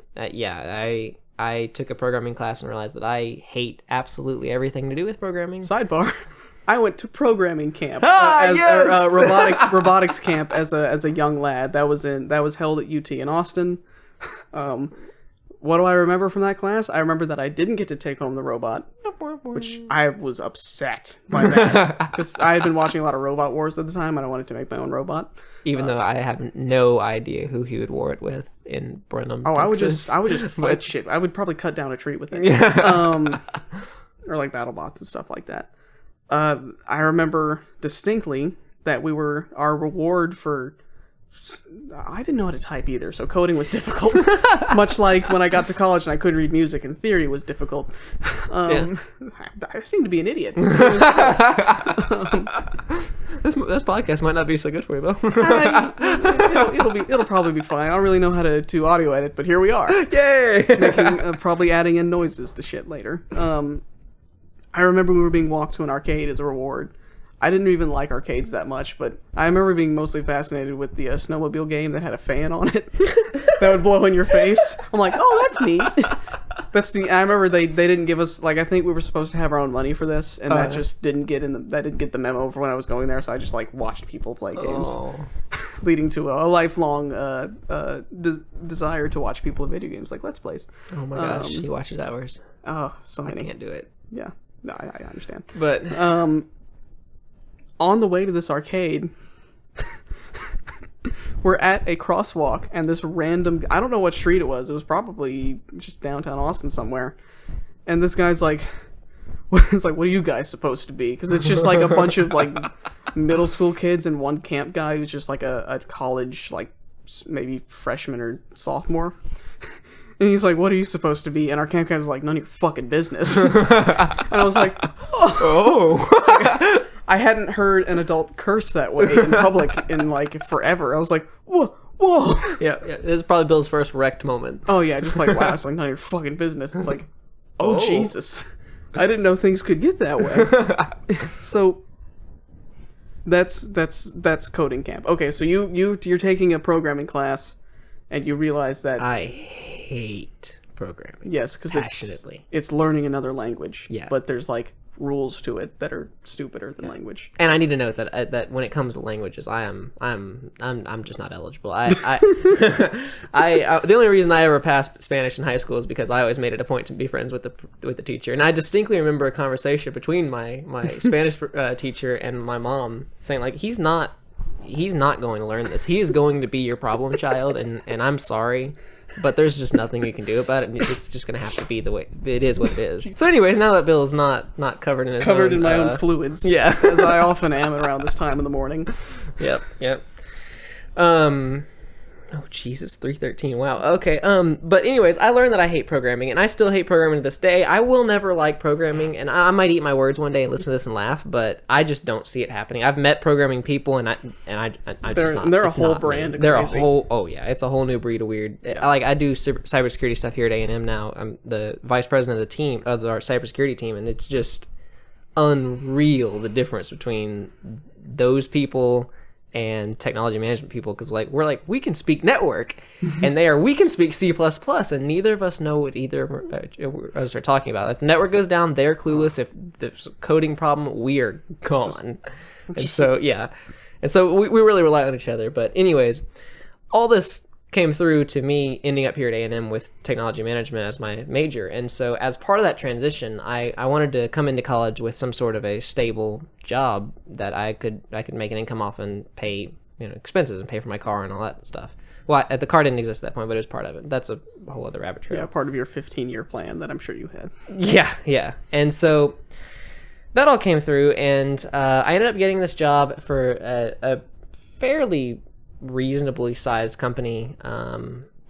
took a programming class and realized that I hate absolutely everything to do with programming. Sidebar. I went to programming camp, robotics camp as a young lad. That was held at UT in Austin. What do I remember from that class? I remember that I didn't get to take home the robot, which I was upset by that, because I had been watching a lot of Robot Wars at the time, and I wanted to make my own robot. Even though I have no idea who he would war it with in Brenham, Texas. I would just fight shit. I would probably cut down a tree with it. Yeah. Or like BattleBots and stuff like that. I remember distinctly that our reward for... I didn't know how to type either, so coding was difficult. Much like when I got to college and I couldn't read music, and theory was difficult. I seem to be an idiot. This podcast might not be so good for you, Bill. It'll probably be fine. I don't really know how to audio edit, but here we are. Yay! Probably adding in noises to shit later. I remember we were being walked to an arcade as a reward. I didn't even like arcades that much, but I remember being mostly fascinated with the snowmobile game that had a fan on it that would blow in your face. I'm like, oh, that's neat. I remember they didn't give us, like, I think we were supposed to have our own money for this, and that just didn't get the memo for when I was going there, so I just, like, watched people play games, leading to a lifelong desire to watch people play video games, like Let's Plays. Oh my gosh, he watches hours. Oh, so many. I can't do it. Yeah, no, I understand. But on the way to this arcade, we're at a crosswalk, and this random... I don't know what street it was. It was probably just downtown Austin somewhere. And this guy's like... It's like, what are you guys supposed to be? Because it's just like a bunch of like middle school kids and one camp guy who's just like a college, like maybe freshman or sophomore. And he's like, what are you supposed to be? And our camp guy's like, none of your fucking business. And I was like, oh. I hadn't heard an adult curse that way in public in like forever. I was like, whoa. Yeah. This is probably Bill's first wrecked moment. Oh yeah, just like, wow, it's like none of your fucking business. It's like, oh Jesus. I didn't know things could get that way. So that's coding camp. Okay, so you're taking a programming class and you realize that I hate programming. Yes, because passionately. It's learning another language. Yeah. But there's like rules to it that are stupider than language. And I need to note that when it comes to languages, I'm just not eligible. I the only reason I ever passed Spanish in high school is because I always made it a point to be friends with the teacher. And I distinctly remember a conversation between my Spanish teacher and my mom saying like, he's not going to learn this. He is going to be your problem child, and I'm sorry, but there's just nothing you can do about it, and it's just going to have to be the way it is. What it is. So, anyways, now that Bill is not covered in his in my own fluids, yeah, as I often am around this time in the morning. Yep. Oh, Jesus, 313. Wow. Okay. But anyways, I learned that I hate programming, and I still hate programming to this day. I will never like programming, and I might eat my words one day and listen to this and laugh, but I just don't see it happening. I've met programming people, and I just not. They're a whole brand. They're a whole. Oh yeah, it's a whole new breed of weird. Yeah. I do cybersecurity stuff here at A&M now. I'm the vice president of the team of our cybersecurity team, and it's just unreal the difference between those people and technology management people, because we can speak network and we can speak C++, and neither of us know what either of us are talking about. If the network goes down, they're clueless. If there's a coding problem, we are gone. And so we really rely on each other. But anyways, all this came through to me ending up here at A&M with technology management as my major. And so as part of that transition, I wanted to come into college with some sort of a stable job that I could make an income off and pay expenses and pay for my car and all that stuff. Well, the car didn't exist at that point, but it was part of it. That's a whole other rabbit trail. Yeah, part of your 15-year plan that I'm sure you had. Yeah. And so that all came through, and I ended up getting this job for a fairly reasonably sized company. How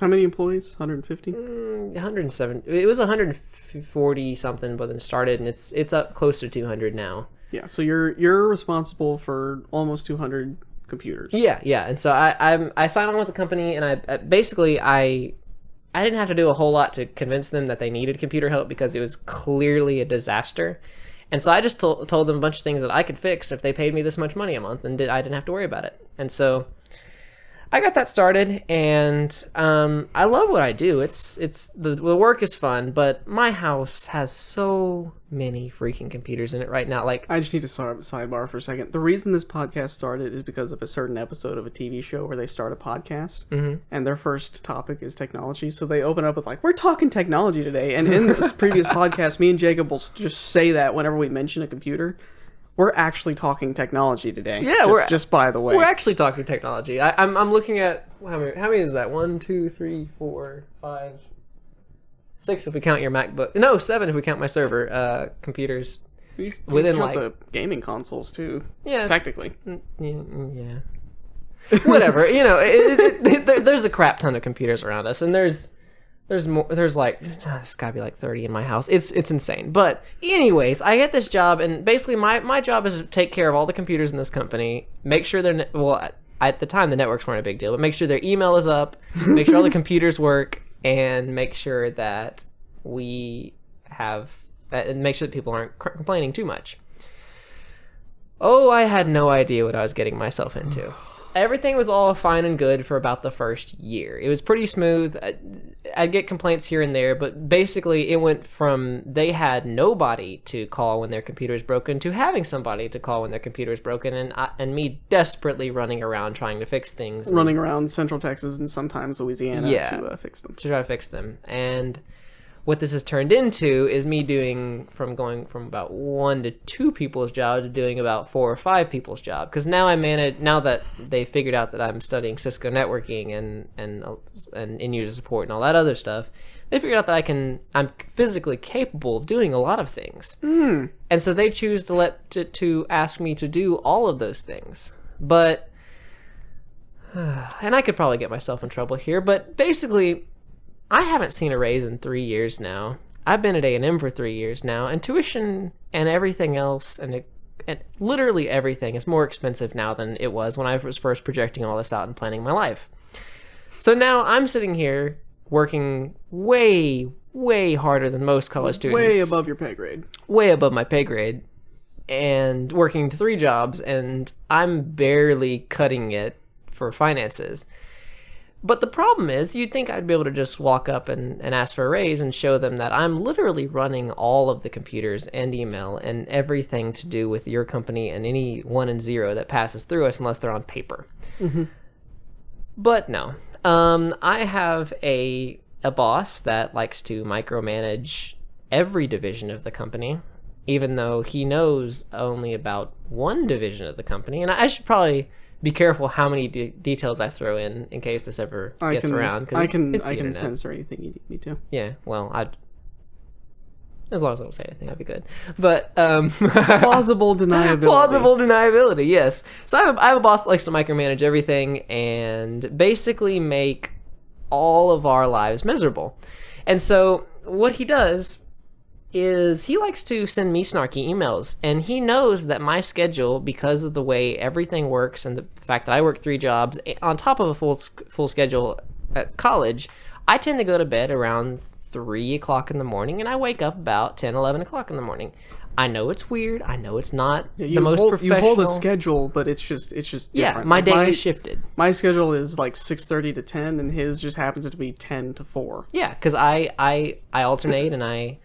many employees? 150? 107. It was 140 something, but then started, and it's up close to 200 now. Yeah, so you're responsible for almost 200 computers. Yeah. And so I signed on with the company, and I basically I didn't have to do a whole lot to convince them that they needed computer help, because it was clearly a disaster. And so I just told them a bunch of things that I could fix if they paid me this much money a month, and I didn't have to worry about it. And so I got that started, and I love what I do. It's the work is fun, but my house has so many freaking computers in it right now. Like, I just need to start a sidebar for a second. The reason this podcast started is because of a certain episode of a TV show where they start a podcast, and their first topic is technology. So they open up with like, "We're talking technology today," and in this previous podcast, me and Jacob will just say that whenever we mention a computer. We're actually talking technology today. Yeah, just by the way. We're actually talking technology. I'm looking at how many is that? 1, 2, 3, 4, 5, 6 if we count your MacBook. No, 7 if we count my server computers. You within count like the gaming consoles too. Yeah, technically. Yeah. Whatever. There's a crap ton of computers around us, and there's more. There's like there's gotta be like 30 in my house. It's insane. But anyways, I get this job, and basically my job is to take care of all the computers in this company, make sure they're at the time the networks weren't a big deal, but make sure their email is up, make sure all the computers work, and make sure that and make sure that people aren't complaining too much. Oh, I had no idea what I was getting myself into. Everything was all fine and good for about the first year. It was pretty smooth. I'd get complaints here and there, but basically it went from they had nobody to call when their computer was broken to having somebody to call when their computer was broken, and me desperately running around trying to fix things. Running around Central Texas and sometimes Louisiana to fix them. To try to fix them. And what this has turned into is me going from about 1 to 2 people's job to doing about 4 or 5 people's job. Because now now that they figured out that I'm studying Cisco networking and end user support and all that other stuff, they figured out that I'm physically capable of doing a lot of things. And so they choose to ask me to do all of those things. But, and I could probably get myself in trouble here, but basically, I haven't seen a raise in 3 years now. I've been at A&M for 3 years now, and tuition and everything else, and literally everything is more expensive now than it was when I was first projecting all this out and planning my life. So now I'm sitting here working way, way harder than most college students. Way above your pay grade. Way above my pay grade, and working 3 jobs, and I'm barely cutting it for finances. But the problem is, you'd think I'd be able to just walk up and ask for a raise and show them that I'm literally running all of the computers and email and everything to do with your company and any 1 and 0 that passes through us unless they're on paper. But no. I have a boss that likes to micromanage every division of the company, even though he knows only about one division of the company. And I should probably be careful how many details I throw in case this ever gets around. I can censor anything you need me to. Yeah, well, as long as I don't say anything, I'd be good. But plausible deniability. Plausible deniability, yes. So I have a boss that likes to micromanage everything and basically make all of our lives miserable. And so what he does is he likes to send me snarky emails, and he knows that my schedule, because of the way everything works and the fact that I work 3 jobs on top of a full schedule at college, I tend to go to bed around 3 o'clock in the morning, and I wake up about 10, 11 o'clock in the morning. I know it's weird. I know it's not the most professional. You hold a schedule, but it's just different. Yeah, my day is shifted. My schedule is like 6:30 to 10, and his just happens to be 10 to 4. Yeah, because I alternate, and I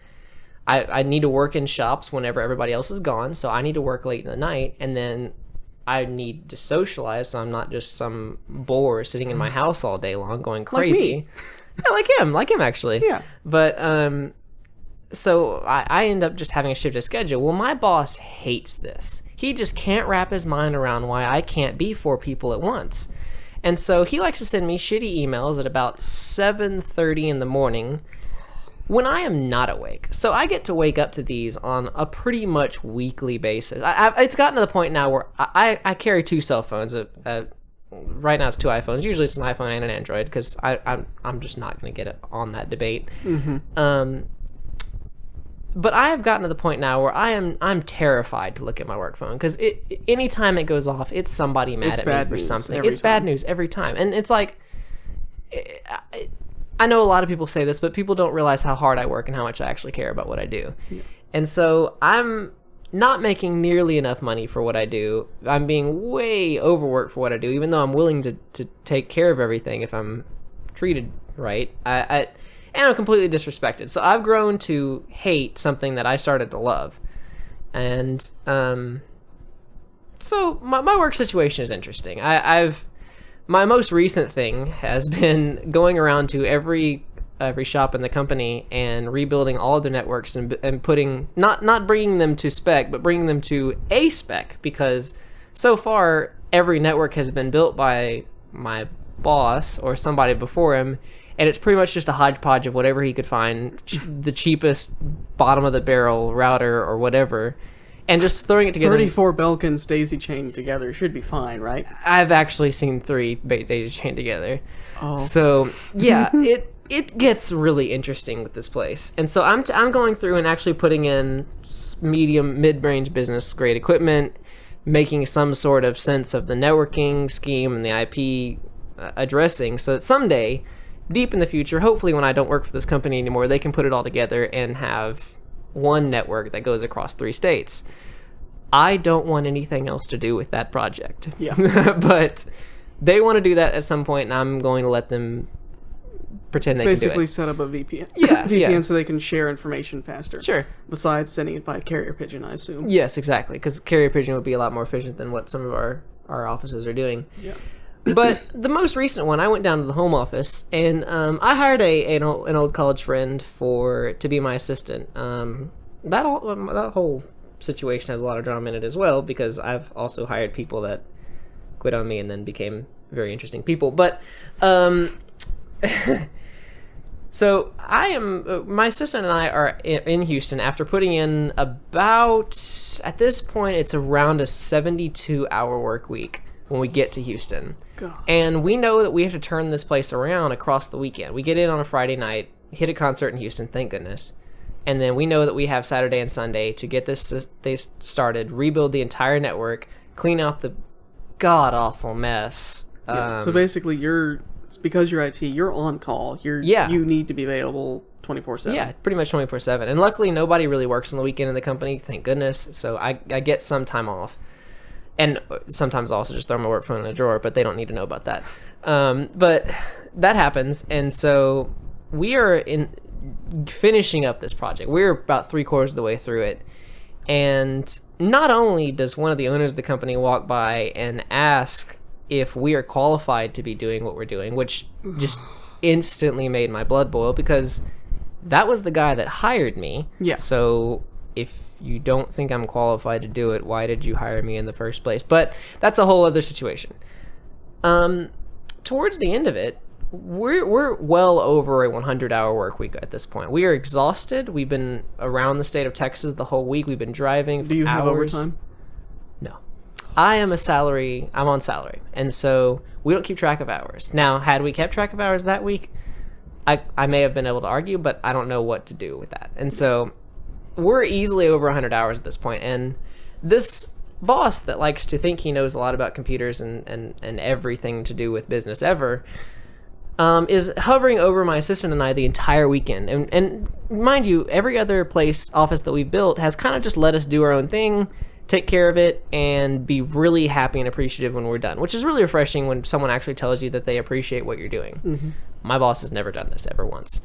need to work in shops whenever everybody else is gone, so I need to work late in the night, and then I need to socialize, so I'm not just some bore sitting in my house all day long going crazy. Like him actually. Yeah. But so I end up just having a shifted schedule. Well, my boss hates this. He just can't wrap his mind around why I can't be 4 people at once. And so he likes to send me shitty emails at about 7:30 in the morning when I am not awake. So I get to wake up to these on a pretty much weekly basis. It's gotten to the point now where I carry 2 cell phones. Right now it's 2 iPhones. Usually it's an iPhone and an Android because I'm just not going to get it on that debate. But I have gotten to the point now where I'm terrified to look at my work phone because anytime it goes off, it's somebody mad at me for something. It's bad news every time. And it's like, I know a lot of people say this, but people don't realize how hard I work and how much I actually care about what I do. Yeah. And so I'm not making nearly enough money for what I do. I'm being way overworked for what I do, even though I'm willing to take care of everything if I'm treated right. And I'm completely disrespected. So I've grown to hate something that I started to love. And so my work situation is interesting. My most recent thing has been going around to every shop in the company and rebuilding all of their networks and putting not bringing them to spec, but bringing them to a spec, because so far every network has been built by my boss or somebody before him, and it's pretty much just a hodgepodge of whatever he could find, the cheapest bottom of the barrel router or whatever. And just throwing it together. 34 Belkins daisy chained together should be fine, right? I've actually seen 3 daisy chained together. Oh. So, yeah, it gets really interesting with this place. And so I'm going through and actually putting in mid-range business grade equipment, making some sort of sense of the networking scheme and the IP addressing, so that someday, deep in the future, hopefully when I don't work for this company anymore, they can put it all together and have one network that goes across 3 states. I don't want anything else to do with that project. Yeah. But they want to do that at some point, and I'm going to let them pretend they Basically can do it. set up a VPN. Yeah, VPN yeah. so they can share information faster. Sure. Besides sending it by carrier pigeon, I assume. Yes, exactly. Because carrier pigeon would be a lot more efficient than what some of our offices are doing. Yeah. But the most recent one, I went down to the home office, and I hired an old college friend to be my assistant. That whole situation has a lot of drama in it as well, because I've also hired people that quit on me and then became very interesting people. But so my assistant and I are in Houston after putting in about, at this point, it's around a 72-hour work week when we get to Houston. God. And we know that we have to turn this place around across the weekend. We get in on a Friday night, hit a concert in Houston, thank goodness. And then we know that we have Saturday and Sunday to get this started, rebuild the entire network, clean out the god-awful mess. Yeah. So basically, because you're IT, you're on call. You need to be available 24/7. Yeah, pretty much 24/7. And luckily, nobody really works on the weekend in the company, thank goodness. So I get some time off. And sometimes I also just throw my work phone in a drawer, but they don't need to know about that. But that happens, and so we are finishing up this project. We're about 3/4 of the way through it. And not only does one of the owners of the company walk by and ask if we are qualified to be doing what we're doing, which just instantly made my blood boil, because that was the guy that hired me. Yeah. So if you don't think I'm qualified to do it, why did you hire me in the first place? But that's a whole other situation. Towards the end of it, we're well over a 100-hour work week at this point. We are exhausted. We've been around the state of Texas the whole week. We've been driving for Do you have hours. overtime? No. I'm on salary, and so we don't keep track of hours. Now, had we kept track of hours that week, I may have been able to argue, but I don't know what to do with that. And so we're easily over 100 hours at this point, and this boss that likes to think he knows a lot about computers and everything to do with business ever is hovering over my assistant and I the entire weekend. And mind you, every other office that we've built has kind of just let us do our own thing, take care of it, and be really happy and appreciative when we're done, which is really refreshing when someone actually tells you that they appreciate what you're doing. Mm-hmm. My boss has never done this ever once.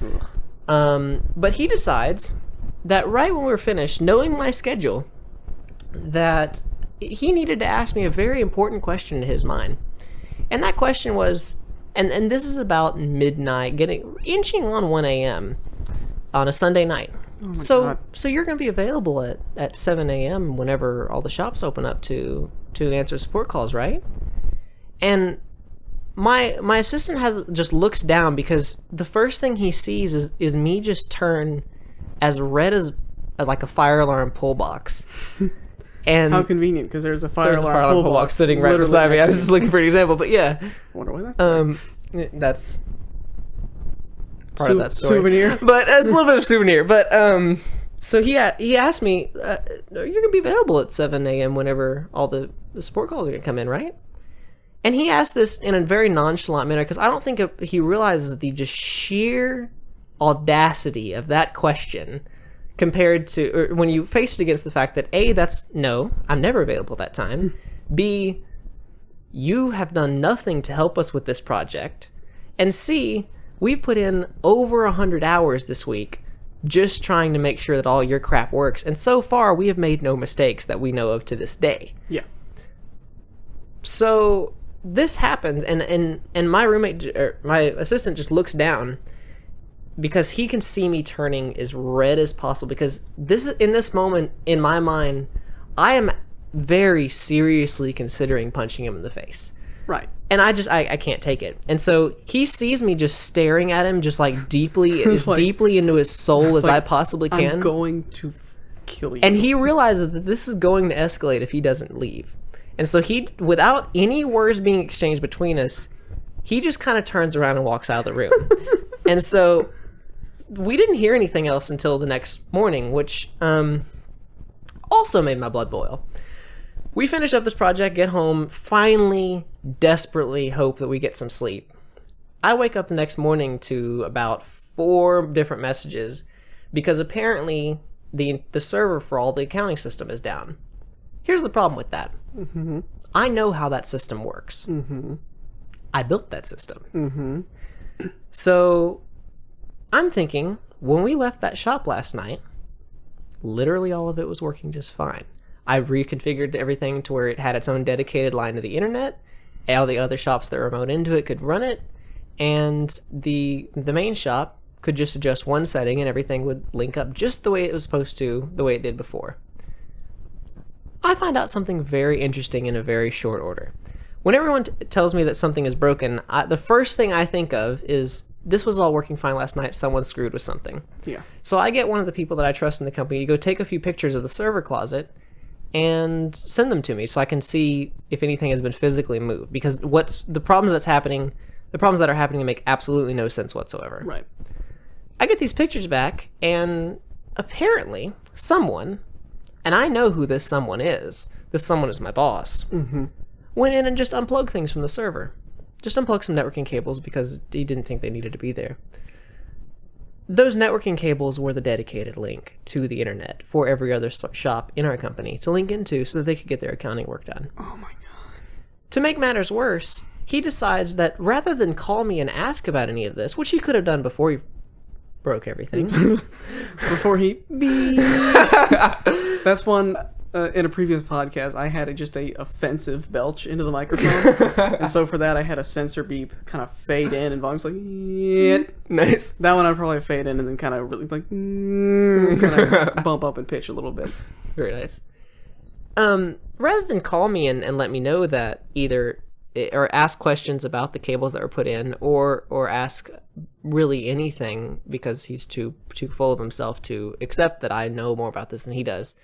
But he decides that right when we were finished, knowing my schedule, that he needed to ask me a very important question in his mind. And that question was, and this is about midnight, inching on 1 a.m. on a Sunday night. Oh my So God. so you're going to be available at 7 a.m. whenever all the shops open up to answer support calls, right? And my assistant just looks down, because the first thing he sees is me just turn as red as like a fire alarm pull box. And How convenient, because there's a fire there's a alarm fire alarm pull pull box box sitting right literally beside me. I next was to just looking for an example, but yeah. you. Wonder why that's That's part of that story. Souvenir. But it's a little bit of souvenir. But so he asked me, you're gonna be available at 7 a.m. whenever all the support calls are gonna come in, right? And he asked this in a very nonchalant manner, because I don't think he realizes the just sheer audacity of that question compared to, or when you face it against the fact that A, no, I'm never available at that time. B, you have done nothing to help us with this project. And C, we've put in over 100 hours this week just trying to make sure that all your crap works. And so far, we have made no mistakes that we know of to this day. Yeah. So this happens, and my roommate, or my assistant, just looks down, because he can see me turning as red as possible, because in this moment, in my mind, I am very seriously considering punching him in the face. Right. And I can't take it. And so he sees me just staring at him, just like deeply, as deeply into his soul as I possibly can. I'm going to kill you. And he realizes that this is going to escalate if he doesn't leave. And so he, without any words being exchanged between us, he just kind of turns around and walks out of the room. And so we didn't hear anything else until the next morning, which also made my blood boil. We finish up this project, get home, finally, desperately hope that we get some sleep. I wake up the next morning to about 4 different messages, because apparently the server for all the accounting system is down. Here's the problem with that. I know how that system works. I built that system. So I'm thinking, when we left that shop last night, literally all of it was working just fine. I reconfigured everything to where it had its own dedicated line to the internet. All the other shops that remote into it could run it, and the main shop could just adjust one setting and everything would link up just the way it was supposed to, the way it did before. I find out something very interesting in a very short order. When everyone tells me that something is broken, the first thing I think of is, this was all working fine last night, someone screwed with something. Yeah. So I get one of the people that I trust in the company to go take a few pictures of the server closet and send them to me so I can see if anything has been physically moved. Because the problems that are happening make absolutely no sense whatsoever. Right. I get these pictures back, and apparently someone, and I know who this someone is my boss, went in and just unplugged things from the server. Just unplugged some networking cables because he didn't think they needed to be there. Those networking cables were the dedicated link to the internet for every other shop in our company to link into so that they could get their accounting work done. Oh my god. To make matters worse, he decides that rather than call me and ask about any of this, which he could have done before he broke everything. Before he beep. That's one, in a previous podcast, I had just a offensive belch into the microphone. And so for that, I had a sensor beep kind of fade in, and volume's like, yeah. Nice. That one I'd probably fade in and then kind of really like, kind of bump up in pitch a little bit. Very nice. Rather than call me and let me know that either, or ask questions about the cables that were put in, or ask really anything because he's too full of himself to accept that I know more about this than he does,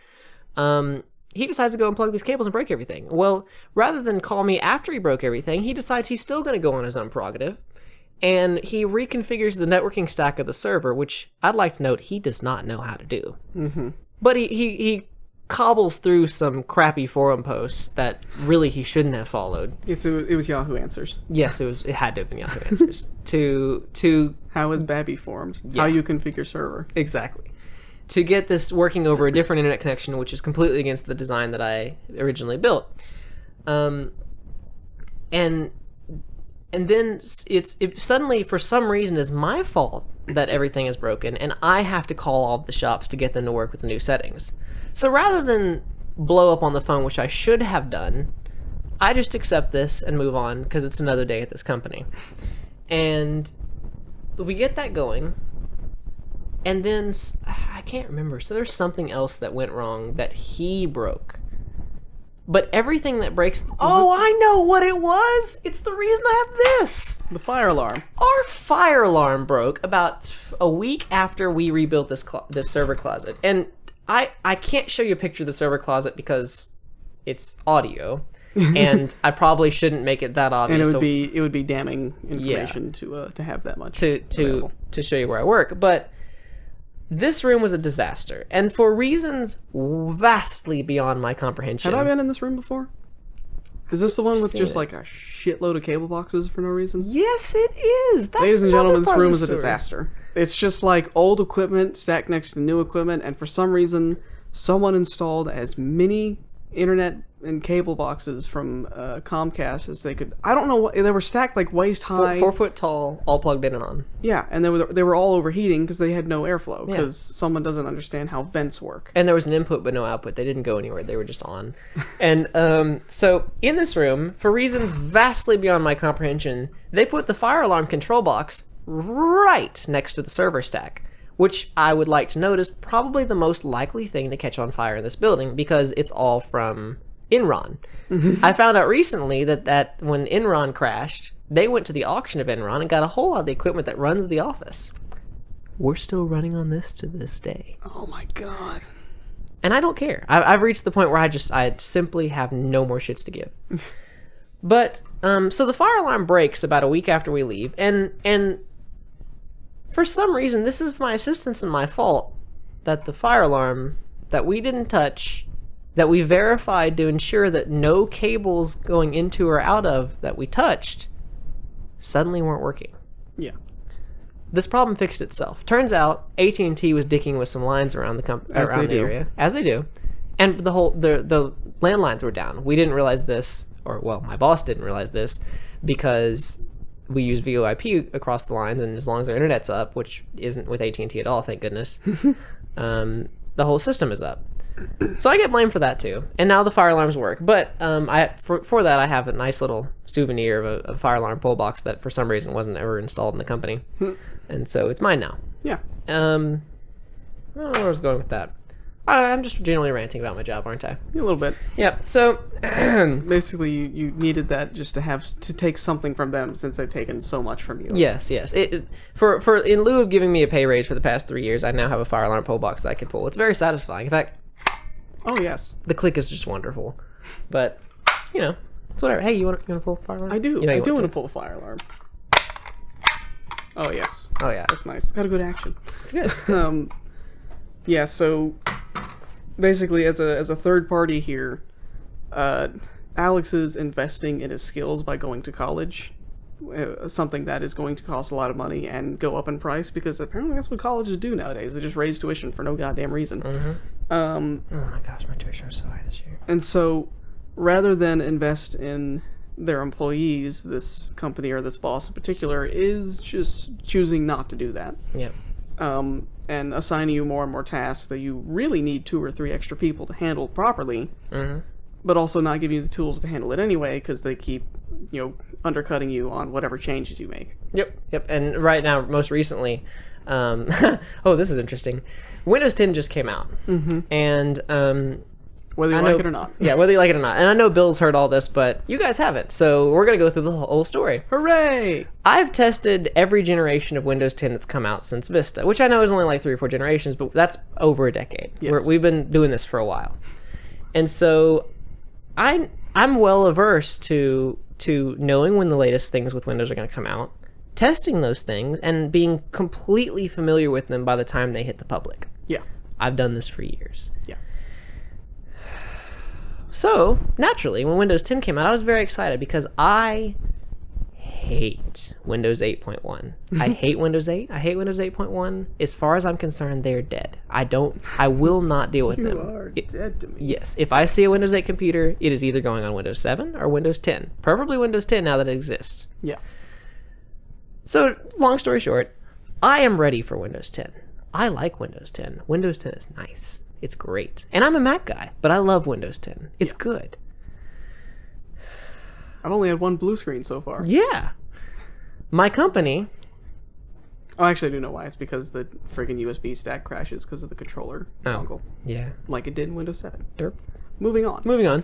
he decides to go and plug these cables and break everything. Well, rather than call me after he broke everything, he decides he's still going to go on his own prerogative, and he reconfigures the networking stack of the server, which I'd like to note he does not know how to do. But he cobbles through some crappy forum posts that really he shouldn't have followed. It was Yahoo Answers. Yes, it had to have been Yahoo Answers. to How is Babby formed? Yeah. How you configure server. Exactly. To get this working over a different internet connection, which is completely against the design that I originally built. And then it suddenly, for some reason, is my fault that everything is broken, and I have to call all of the shops to get them to work with the new settings. So rather than blow up on the phone, which I should have done, I just accept this and move on because it's another day at this company. And we get that going, and then I can't remember. So there's something else that went wrong that he broke. But everything that breaks... I know what it was! It's the reason I have this! The fire alarm. Our fire alarm broke about a week after we rebuilt this server closet. And I can't show you a picture of the server closet because it's audio, and I probably shouldn't make it that obvious. And it would be damning information to have that much to show you where I work. But this room was a disaster, and for reasons vastly beyond my comprehension. Have I been in this room before? Is this the one with just it. like a shitload of cable boxes for no reason? Yes, it is. That's Ladies and gentlemen, this another part room of is the a story. disaster. It's just like old equipment stacked next to new equipment, and for some reason, someone installed as many internet and cable boxes from Comcast as they could. I don't know what they were stacked like waist high, 4 foot tall, all plugged in and on. Yeah, and they were all overheating because they had no airflow Yeah. because someone doesn't understand how vents work. And there was an input but no output. They didn't go anywhere. They were just on. And so in this room, for reasons vastly beyond my comprehension, they put the fire alarm control box right next to the server stack, which I would like to note is probably the most likely thing to catch on fire in this building because it's all from Enron. I found out recently that when Enron crashed, they went to the auction of Enron and got a whole lot of the equipment that runs the office. We're still running on this to this day. Oh my god. And I don't care. I've reached the point where I simply have no more shits to give. But, so the fire alarm breaks about a week after we leave, and for some reason, this is my assistant's and my fault that the fire alarm that we didn't touch, that we verified to ensure that no cables going into or out of that we touched, suddenly weren't working. Yeah. This problem fixed itself. Turns out AT&T was dicking with some lines around the area, as they do, And the landlines were down. We didn't realize this, or well, my boss didn't realize this, because we use VoIP across the lines, and as long as our internet's up, which isn't with AT&T at all, thank goodness, the whole system is up. So I get blamed for that too. And now the fire alarms work. But for that, I have a nice little souvenir of a fire alarm pull box that for some reason wasn't ever installed in the company. And so it's mine now. Yeah. I don't know where I was going with that. I'm just generally ranting about my job, aren't I? A little bit. Yeah. So basically, you needed that just to take something from them since they've taken so much from you. Yes. For in lieu of giving me a pay raise for the past 3 years, I now have a fire alarm pull box that I can pull. It's very satisfying. In fact, oh yes, the click is just wonderful. But it's whatever. Hey, you want to pull the fire alarm? I do. I do want to pull the fire alarm. Oh yes. Oh yeah. That's nice. It's got a good action. It's good. It's good. Yeah. So basically, as a third party here, Alex is investing in his skills by going to college, something that is going to cost a lot of money and go up in price because apparently that's what colleges do nowadays. They just raise tuition for no goddamn reason. Mm-hmm. Oh my gosh, my tuition was so high this year. And so, rather than invest in their employees, this company or this boss in particular is just choosing not to do that. Yep. And assigning you more and more tasks that you really need 2 or 3 extra people to handle properly, but also not giving you the tools to handle it anyway because they keep, undercutting you on whatever changes you make. Yep. And right now, most recently, oh, this is interesting. Windows 10 just came out, and whether you like it or not. Yeah, whether you like it or not. And I know Bill's heard all this, but you guys haven't, so we're going to go through the whole story. Hooray! I've tested every generation of Windows 10 that's come out since Vista, which I know is only like 3 or 4 generations, but that's over a decade. Yes. We've been doing this for a while. And so I'm well averse to knowing when the latest things with Windows are going to come out, testing those things, and being completely familiar with them by the time they hit the public. Yeah. I've done this for years. Yeah. So, naturally, when Windows 10 came out, I was very excited because I hate Windows 8.1. I hate Windows 8. I hate Windows 8.1. As far as I'm concerned, they're dead. I will not deal with them. You are dead to me. Yes. If I see a Windows 8 computer, it is either going on Windows 7 or Windows 10. Preferably Windows 10 now that it exists. Yeah. So, long story short, I am ready for Windows 10. I like Windows 10. Windows 10 is nice. It's great. And I'm a Mac guy, but I love Windows 10. It's good. I've only had one blue screen so far. Yeah. My company... Oh, actually, I do know why. It's because the friggin' USB stack crashes because of the controller dongle. Yeah. Like it did in Windows 7. Derp. Moving on.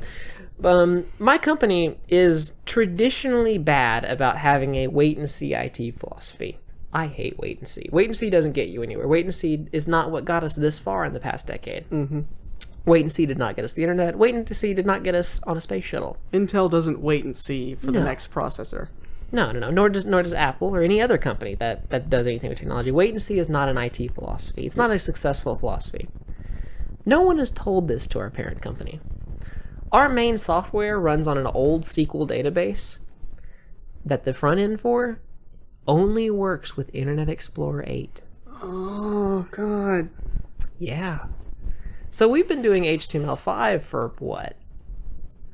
My company is traditionally bad about having a wait-and-see IT philosophy. I hate wait and see. Wait and see doesn't get you anywhere. Wait and see is not what got us this far in the past decade. Wait and see did not get us the internet. Wait and see did not get us on a space shuttle. Intel doesn't wait and see for the next processor. No. Nor does Apple or any other company that does anything with technology. Wait and see is not an IT philosophy. It's not a successful philosophy. No one has told this to our parent company. Our main software runs on an old SQL database that the front end for only works with Internet Explorer 8. Oh, God. Yeah. So we've been doing HTML5 for what?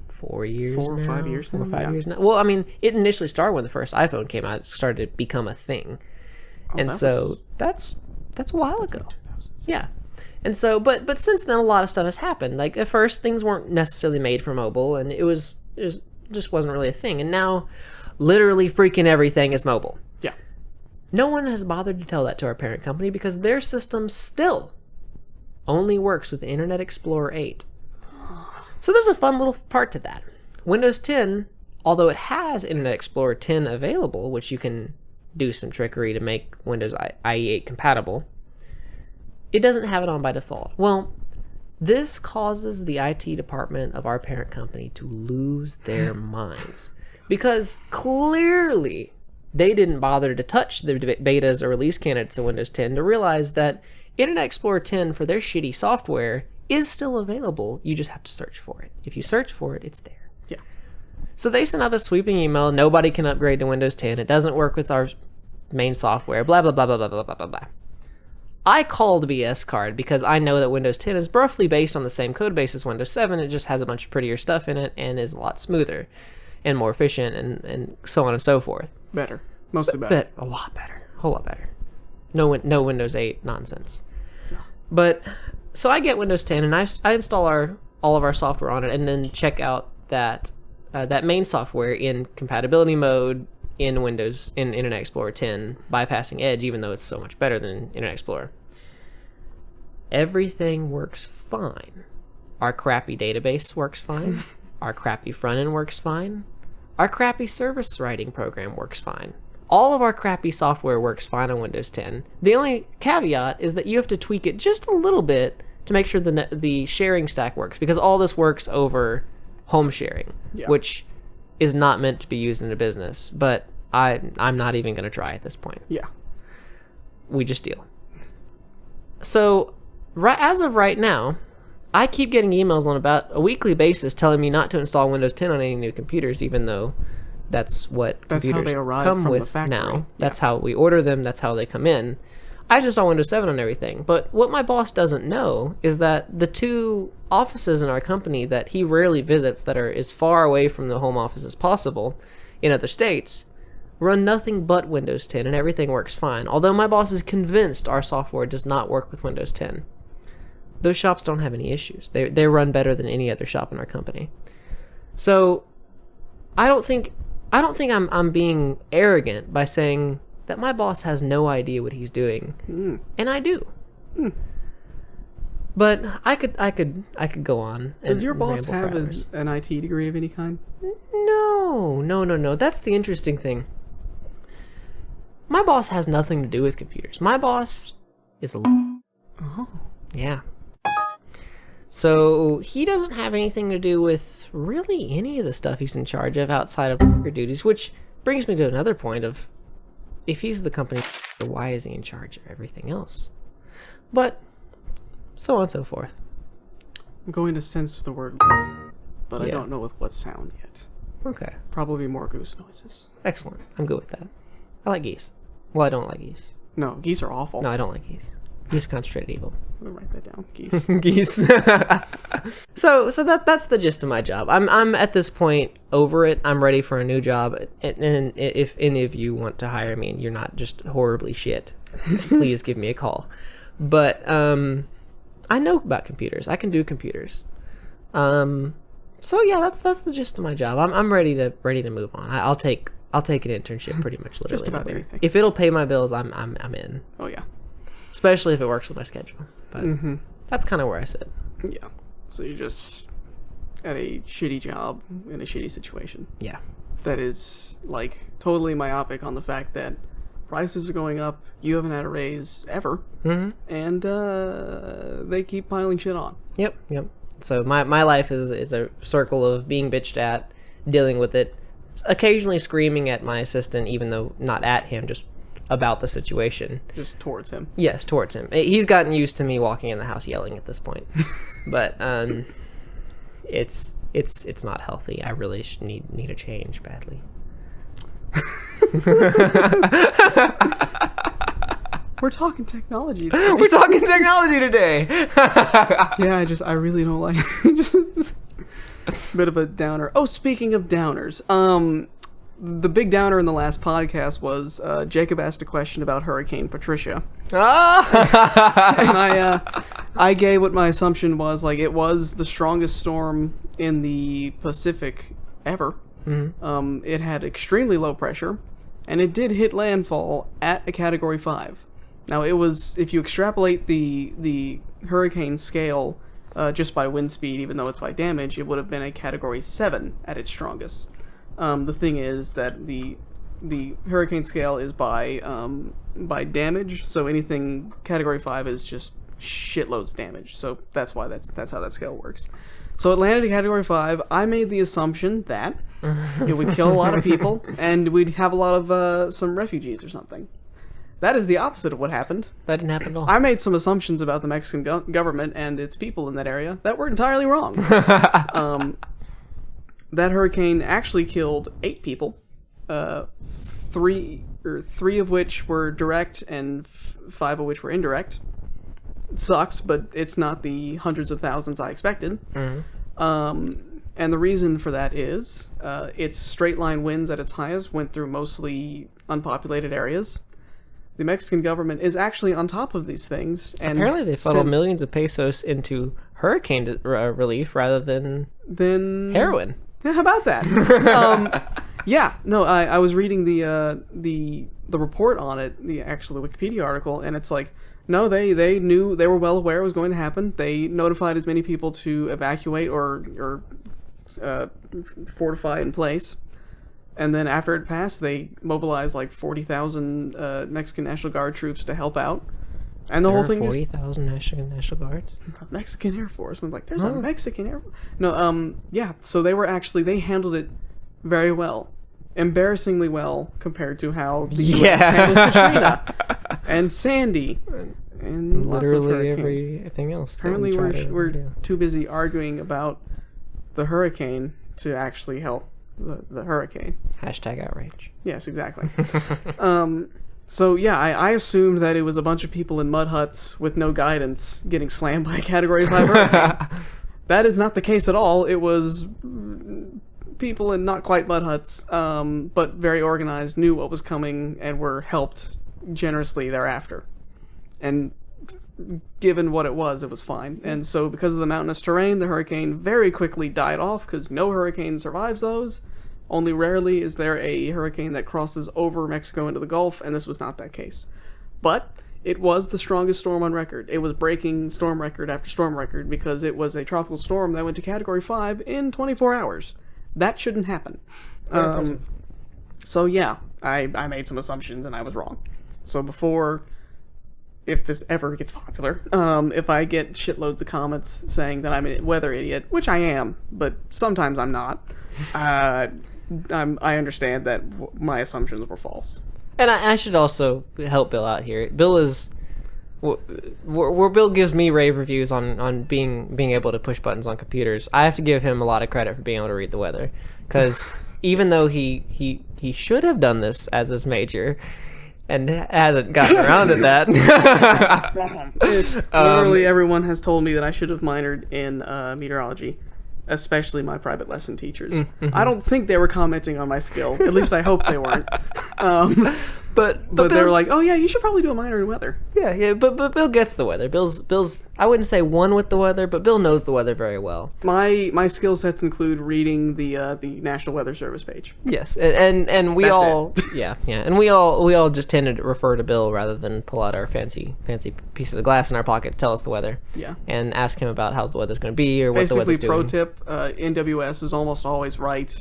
4 years 4 or 5 years 4 or now? 5 Yeah. years now. Well, I mean, it initially started when the first iPhone came out. It started to become a thing. And so that's a while ago. Yeah. And so, but since then, a lot of stuff has happened. Like, at first, things weren't necessarily made for mobile, and it just wasn't really a thing. And now, literally freaking everything is mobile. Yeah. No one has bothered to tell that to our parent company because their system still only works with Internet Explorer 8. So there's a fun little part to that. Windows 10, although it has Internet Explorer 10 available, which you can do some trickery to make Windows IE8 compatible, it doesn't have it on by default. Well, this causes the IT department of our parent company to lose their minds because clearly they didn't bother to touch the betas or release candidates of Windows 10 to realize that Internet Explorer 10 for their shitty software is still available. You just have to search for it. If you search for it, it's there. Yeah. So they sent out this sweeping email. Nobody can upgrade to Windows 10. It doesn't work with our main software. Blah, blah, blah, blah, blah, blah, blah, blah. I call the BS card because I know that Windows 10 is roughly based on the same code base as Windows 7. It just has a bunch of prettier stuff in it and is a lot smoother and more efficient and so on and so forth. Better. Mostly better. A lot better. A whole lot better. No Windows 8 nonsense. Yeah. But, so I get Windows 10 and I install all of our software on it and then check out that main software in compatibility mode in Internet Explorer 10, bypassing Edge, even though it's so much better than Internet Explorer. Everything works fine. Our crappy database works fine. Our crappy front end works fine. Our crappy service writing program works fine. All of our crappy software works fine on Windows 10. The only caveat is that you have to tweak it just a little bit to make sure the sharing stack works, because all this works over home sharing, which is not meant to be used in a business, but I'm not even going to try at this point. Yeah. We just deal. So, as of right now, I keep getting emails on about a weekly basis telling me not to install Windows 10 on any new computers, even though that's computers how they arrive come from with the factory. Now. That's how we order them. That's how they come in. I just install Windows 7 on everything. But what my boss doesn't know is that the two offices in our company that he rarely visits, that are as far away from the home office as possible in other states, run nothing but Windows 10 and everything works fine. Although my boss is convinced our software does not work with Windows 10. Those shops don't have any issues. They run better than any other shop in our company. So I don't think I'm being arrogant by saying that my boss has no idea what he's doing, and I do. But I could go on. Does your boss have an IT degree of any kind? No. That's the interesting thing. My boss has nothing to do with computers. My boss is a. Oh. Yeah. So he doesn't have anything to do with really any of the stuff he's in charge of outside of worker duties, which brings me to another point of, if he's the company, why is he in charge of everything else? But so on and so forth. I'm going to censor the word, but I don't know with what sound yet. Okay. Probably more goose noises. Excellent. I'm good with that. I like geese. Well, I don't like geese. No, geese are awful. No, I don't like geese. Geese are concentrated evil. I'm gonna write that down. Geese. Geese. So that's the gist of my job. I'm at this point over it. I'm ready for a new job. And if any of you want to hire me and you're not just horribly shit, please give me a call. But I know about computers. I can do computers. So yeah, that's the gist of my job. I'm ready to move on. I'll take an internship pretty much literally. Just about anything. If it'll pay my bills, I'm in. Oh yeah. Especially if it works with my schedule. But that's kind of where I sit. Yeah. So you're just at a shitty job in a shitty situation. Yeah. That is, like, totally myopic on the fact that prices are going up, you haven't had a raise ever, and they keep piling shit on. Yep. So my life is a circle of being bitched at, dealing with it, occasionally screaming at my assistant, even though not at him, just about the situation. Just towards him. Yes, towards him. He's gotten used to me walking in the house yelling at this point. But it's not healthy. I really need a change badly. We're talking technology today. We're talking technology today. Yeah, I really don't like just bit of a downer. Oh, speaking of downers, the big downer in the last podcast was Jacob asked a question about Hurricane Patricia. And I gave what my assumption was. Like, it was the strongest storm in the Pacific ever. It had extremely low pressure, and it did hit landfall at a Category 5. Now, it was, if you extrapolate the hurricane scale just by wind speed, even though it's by damage, it would have been a Category 7 at its strongest. The thing is that the hurricane scale is by damage, so anything Category 5 is just shitloads of damage. So that's how that scale works. So it landed at Category 5. I made the assumption that it would kill a lot of people, and we'd have a lot of some refugees or something. That is the opposite of what happened. That didn't happen at all. I made some assumptions about the Mexican government and its people in that area that were entirely wrong. That hurricane actually killed 8 people, three of which were direct and 5 of which were indirect. sucks, but it's not the hundreds of thousands I expected. Mm-hmm. And the reason for that is its straight line winds at its highest went through mostly unpopulated areas. The Mexican government is actually on top of these things. And apparently they funnel millions of pesos into hurricane relief rather than heroin. How about that? Yeah, no, I was reading the report on it, the Wikipedia article, and it's like, no, they knew, they were well aware it was going to happen. They notified as many people to evacuate or fortify in place. And then after it passed, they mobilized like 40,000 Mexican National Guard troops to help out. And the whole thing 40,000 National Guards? Mexican Air Force. I was like, there's a Mexican Air Force. No, yeah, so they handled it very well. Embarrassingly well compared to how the US handled Katrina and Sandy and literally everything else. Apparently we're too busy arguing about the hurricane to actually help the hurricane. #outrage. Yes, exactly. So yeah, I assumed that it was a bunch of people in mud huts with no guidance getting slammed by a Category 5 hurricane. That is not the case at all. It was people in not quite mud huts, but very organized, knew what was coming, and were helped generously thereafter. And given what it was fine. And so because of the mountainous terrain, the hurricane very quickly died off, because no hurricane survives those. Only rarely is there a hurricane that crosses over Mexico into the Gulf, and this was not that case. But it was the strongest storm on record. It was breaking storm record after storm record, because it was a tropical storm that went to Category 5 in 24 hours. That shouldn't happen. So yeah, I made some assumptions, and I was wrong. So before, if this ever gets popular, if I get shitloads of comments saying that I'm a weather idiot, which I am, but sometimes I'm not, I understand that my assumptions were false. And I should also help Bill out here. Bill is... where Bill gives me rave reviews on being able to push buttons on computers, I have to give him a lot of credit for being able to read the weather. Because even though he should have done this as his major, and hasn't gotten around to that. Literally everyone has told me that I should have minored in meteorology. Especially my private lesson teachers. Mm-hmm. I don't think they were commenting on my skill. At least I hope they weren't. But Bill, they were like, "Oh yeah, you should probably do a minor in weather." Yeah. But Bill gets the weather. Bill's. I wouldn't say one with the weather, but Bill knows the weather very well. My skill sets include reading the National Weather Service page. Yes, and we all and we all just tended to refer to Bill rather than pull out our fancy pieces of glass in our pocket to tell us the weather. Yeah. And ask him about how's the weather's going to be or what Basically, the weather's doing. pro tip: NWS is almost always right.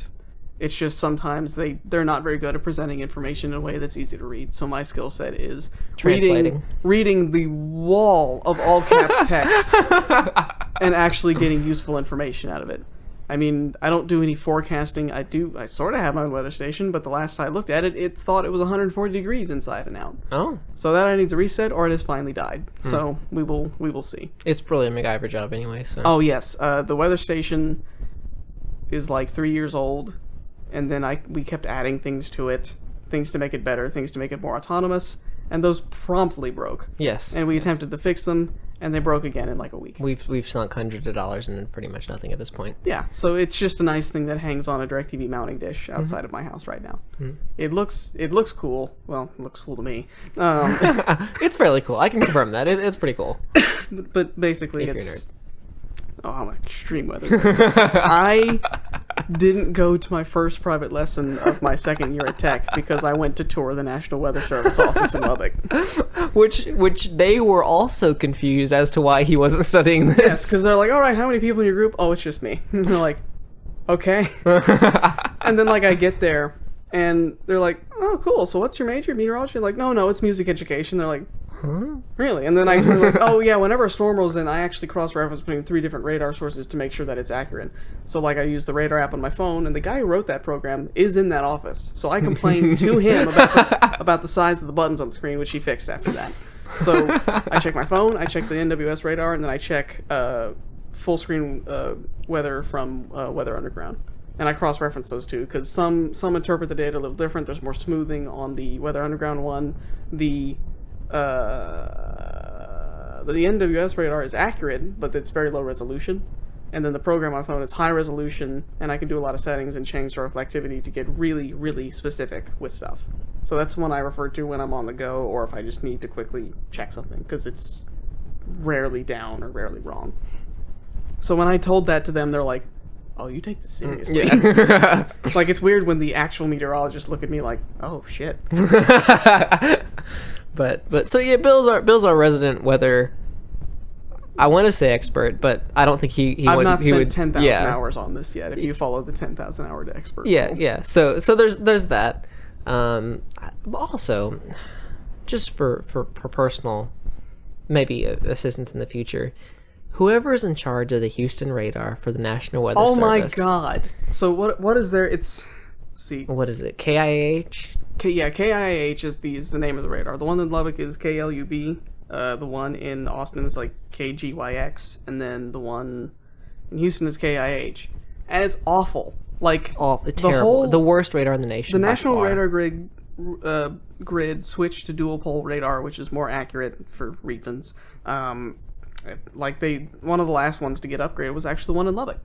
It's just sometimes they're not very good at presenting information in a way that's easy to read. So my skill set is reading the wall of all caps text and actually getting useful information out of it. I mean, I don't do any forecasting. I sort of have my own weather station, but the last I looked at it, it thought it was 140 degrees inside and out. Oh. So that I need to reset, or it has finally died. So we will see. It's really a MacGyver job anyway. So. Oh yes, the weather station is like 3 years old. And then we kept adding things to it, things to make it better, things to make it more autonomous, and those promptly broke. Yes. And we attempted to fix them, and they broke again in like a week. We've sunk hundreds of dollars in pretty much nothing at this point. Yeah, so it's just a nice thing that hangs on a DirecTV mounting dish outside of my house right now. Mm-hmm. It looks cool. Well, it looks cool to me. It's fairly cool. I can confirm that. It's pretty cool. but basically, if you're a nerd. Oh, I'm an extreme weather. I didn't go to my first private lesson of my second year at Tech because I went to tour the National Weather Service office in Lubbock. Which they were also confused as to why he wasn't studying this. Yes, because they're like, all right, how many people in your group? Oh, it's just me. And they're like, okay. And then like I get there and they're like, oh, cool. So what's your major? Meteorology? Like, no, it's music education. They're like, huh? Really? And then I explained, like, oh yeah, whenever a storm rolls in, I actually cross-reference between 3 different radar sources to make sure that it's accurate. So like I use the radar app on my phone, and the guy who wrote that program is in that office. So I complained to him about the size of the buttons on the screen, which he fixed after that. So I check my phone, I check the NWS radar, and then I check full screen weather from Weather Underground. And I cross-reference those two, because some interpret the data a little different. There's more smoothing on the Weather Underground one. The the NWS radar is accurate, but it's very low resolution. And then the program on my phone is high resolution, and I can do a lot of settings and change the reflectivity to get really, really specific with stuff. So that's one I refer to when I'm on the go, or if I just need to quickly check something, because it's rarely down or rarely wrong. So when I told that to them, they're like, "Oh, you take this seriously." Yeah. Like, it's weird when the actual meteorologists look at me like, "Oh shit." But so yeah, Bill's our resident weather. I want to say expert, but I don't think he I've would. not he spent would, 10,000 yeah. hours on this yet. If you follow the 10,000 hour to expert. Yeah, rule. yeah. So there's that. Also, just for personal, maybe assistance in the future, whoever is in charge of the Houston radar for the National Weather Oh Service. my god. So what is there? It's see. What is it? KIH? KIH is the name of the radar. The one in Lubbock is KLUB. The one in Austin is like KGYX, and then the one in Houston is KIH. And it's awful. Like Terrible. The worst radar in the nation. The by National far. Radar Grid switched to dual pole radar, which is more accurate for reasons. One of the last ones to get upgraded was actually the one in Lubbock.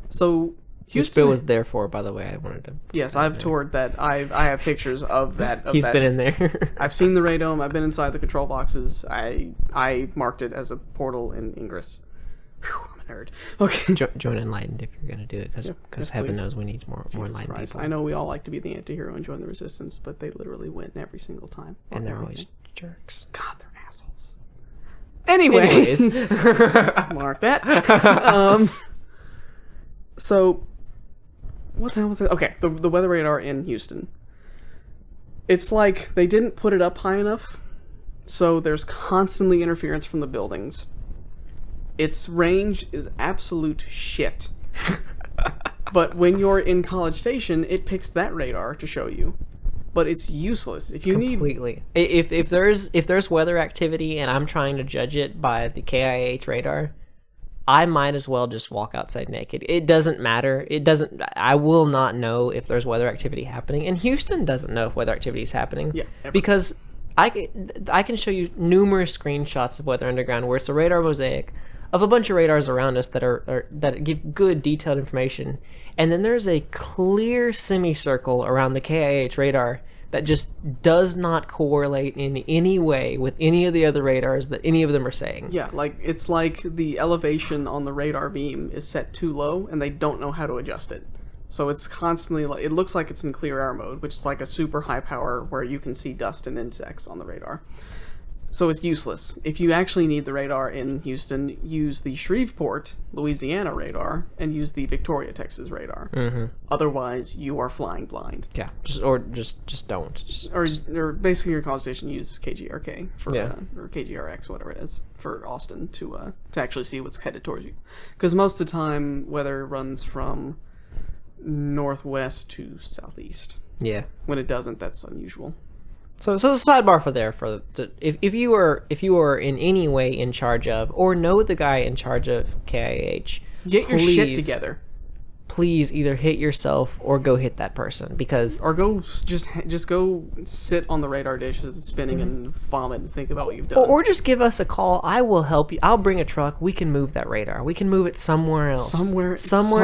So Which Houston Bill was there for, by the way. I wanted to. Yes, I've toured that. I have pictures of that. He's been in there. I've seen the radome. I've been inside the control boxes. I marked it as a portal in Ingress. Whew, I'm a nerd. Okay. Join Enlightened if you're going to do it, because yes, heaven please. knows we need more Enlightened Christ. people. I know we all like to be the anti-hero and join the resistance, but they literally win every single time. And they're always jerks. God, they're assholes. Anyways. Mark that. So, what the hell was it? Okay, the weather radar in Houston. It's like they didn't put it up high enough, so there's constantly interference from the buildings. Its range is absolute shit. But when you're in College Station, it picks that radar to show you. But it's useless. If you Completely. If there's weather activity and I'm trying to judge it by the KIH radar, I might as well just walk outside naked. It doesn't matter. I will not know if there's weather activity happening. And Houston doesn't know if weather activity is happening. Yeah, ever. Because I can show you numerous screenshots of Weather Underground where it's a radar mosaic of a bunch of radars around us that give good detailed information. And then there's a clear semicircle around the KIH radar that just does not correlate in any way with any of the other radars that any of them are saying. Yeah, it's like the elevation on the radar beam is set too low, and they don't know how to adjust it. So it's constantly it looks like it's in clear air mode, which is like a super high power where you can see dust and insects on the radar. So it's useless. If you actually need the radar in Houston, use the Shreveport, Louisiana radar, and use the Victoria, Texas radar. Mm-hmm. Otherwise, you are flying blind. Yeah, just don't. Or basically, your College Station, use KGRK for Yeah. or KGRX, whatever it is, for Austin to actually see what's headed towards you. Because most of the time, weather runs from northwest to southeast. Yeah. When it doesn't, that's unusual. So the sidebar if you are in any way in charge of or know the guy in charge of KIH, Get your shit together. Please either hit yourself or go hit that person, because Or go just go sit on the radar dish as it's spinning and vomit and think about what you've done. or just give us a call. I will help you. I'll bring a truck. We can move that radar. We can move it somewhere else. Somewhere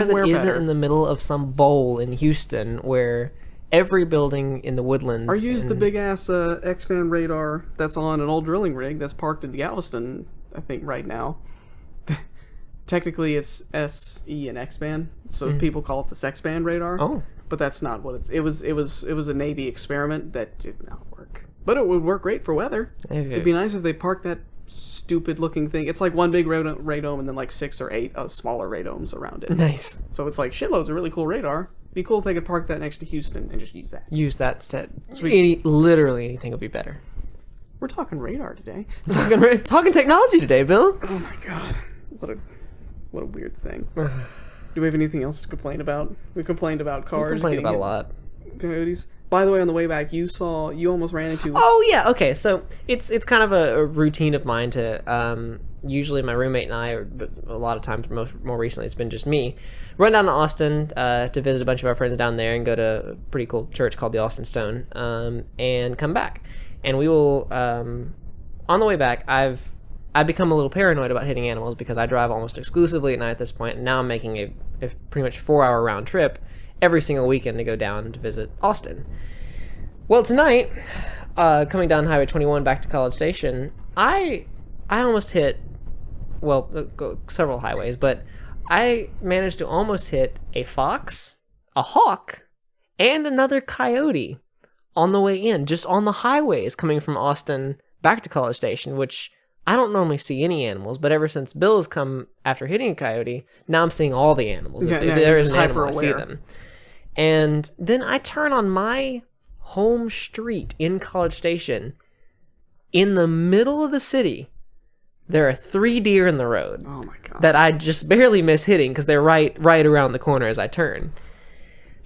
that isn't better. in the middle of some bowl in Houston where every building in the woodlands. Or use the big ass X-band radar that's on an old drilling rig that's parked in Galveston, I think, right now. Technically, it's SE and X-band, so people call it the sex-band radar. Oh. But that's not what it was a Navy experiment that did not work. But it would work great for weather. Okay. It'd be nice if they parked that stupid-looking thing. It's like one big radome and then like 6 or 8 smaller radomes around it. Nice. So it's like shitloads of really cool radar. Be cool if they could park that next to Houston and just use that. Use that instead. Literally anything would be better. We're talking radar today. Talking technology today, Bill. Oh my god. What a weird thing. Do we have anything else to complain about? We complained about cars. Complain about a lot. Coyotes. By the way, on the way back, you almost ran into... Oh yeah, okay. So it's kind of a routine of mine to usually my roommate and I, but a lot of times, more recently, it's been just me, run down to Austin to visit a bunch of our friends down there and go to a pretty cool church called the Austin Stone, and come back. And we will on the way back, I've become a little paranoid about hitting animals because I drive almost exclusively at night at this point, and now I'm making a pretty much 4-hour round trip every single weekend to go down to visit Austin. Well, tonight, coming down Highway 21 back to College Station, I almost hit, several highways, but I managed to almost hit a fox, a hawk, and another coyote on the way in, just on the highways coming from Austin back to College Station, which I don't normally see any animals, but ever since Bill has come after hitting a coyote, now I'm seeing all the animals. Yeah, if there is an hyper animal, I see them. And then I turn on my home street in College Station. In the middle of the city, there are 3 deer in the road. Oh my god! That I just barely miss hitting because they're right around the corner as I turn.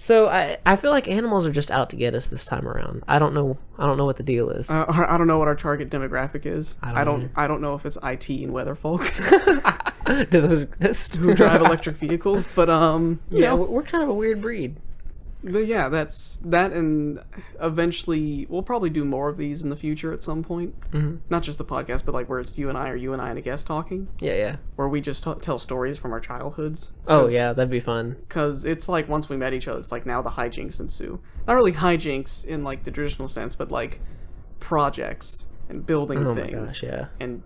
So I feel like animals are just out to get us this time around. I don't know what the deal is. I don't know what our target demographic is. I don't know if it's IT and weather folk. Do those exist? Who drive electric vehicles? But yeah, we're kind of a weird breed. But yeah, that's that, and eventually we'll probably do more of these in the future at some point. Mm-hmm. Not just the podcast, but like where it's you and I and a guest talking. Yeah. Where we just tell stories from our childhoods. Oh yeah, that'd be fun. Because it's like once we met each other, it's like now the hijinks ensue. Not really hijinks in like the traditional sense, but like projects and building things. Oh my gosh, yeah. And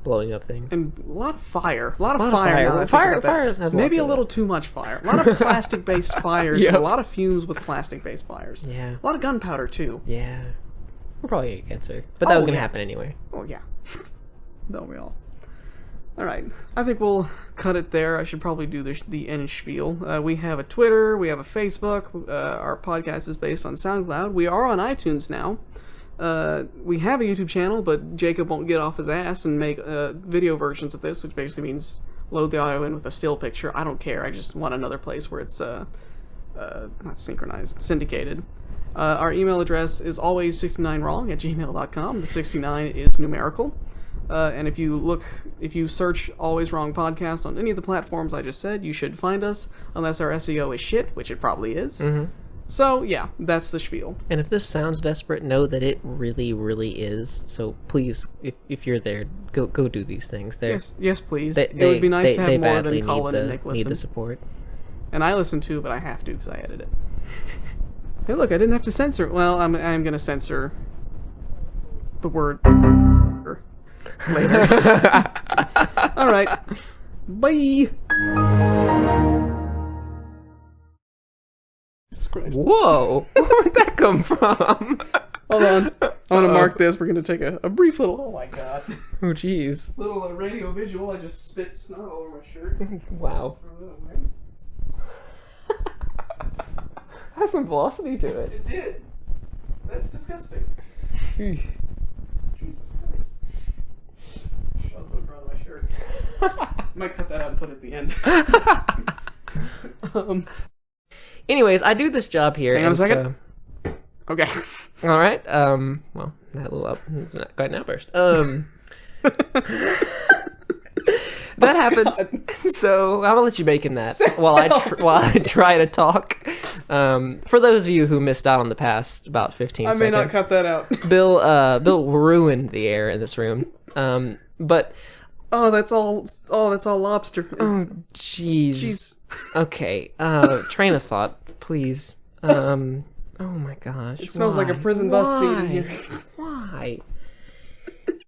blowing up things. And a lot of fire. A lot of fire. Fire has maybe a little too much fire. A lot of plastic-based fires. Yep. And a lot of fumes with plastic-based fires. Yeah. A lot of gunpowder, too. Yeah. We're probably going to get cancer. But that was going to happen anyway. Oh, yeah. Don't we all? All right. I think we'll cut it there. I should probably do the end spiel. We have a Twitter. We have a Facebook. Our podcast is based on SoundCloud. We are on iTunes now. We have a YouTube channel, but Jacob won't get off his ass and make video versions of this, which basically means load the audio in with a still picture. I don't care. I just want another place where it's not synchronized, syndicated. Our email address is always69wrong@gmail.com. The 69 is numerical. And if you search Always Wrong Podcast on any of the platforms I just said, you should find us, unless our SEO is shit, which it probably is. Mm-hmm. So, yeah, that's the spiel. And if this sounds desperate, know that it really, really is. So please, if you're there, go do these things. Yes, please. It would be nice to have more than Colin and Nick listen. Need the support. And I listen too, but I have to because I edit it. Hey, look, I didn't have to censor. Well, I'm going to censor the word later. All right. Bye. Whoa! Where'd that come from? Hold on. I want to mark this. We're going to take a brief little... Oh my god. Oh jeez. Little radio visual. I just spit snot all over my shirt. Wow. Has some velocity to it. It did. That's disgusting. Jesus Christ. Shove it around my shirt. Might cut that out and put it at the end. Anyways, I do this job here. Hang on a second. Okay. All right. Well, that little up. It's not quite an outburst. That happens. So I'm gonna let you bake in that while I try to talk. For those of you who missed out on the past about 15 seconds, I may not cut that out. Bill ruined the air in this room. But that's all lobster. Oh jeez. Okay. Train of thought, please. Oh my gosh. It smells like a prison bus scene in here. Why?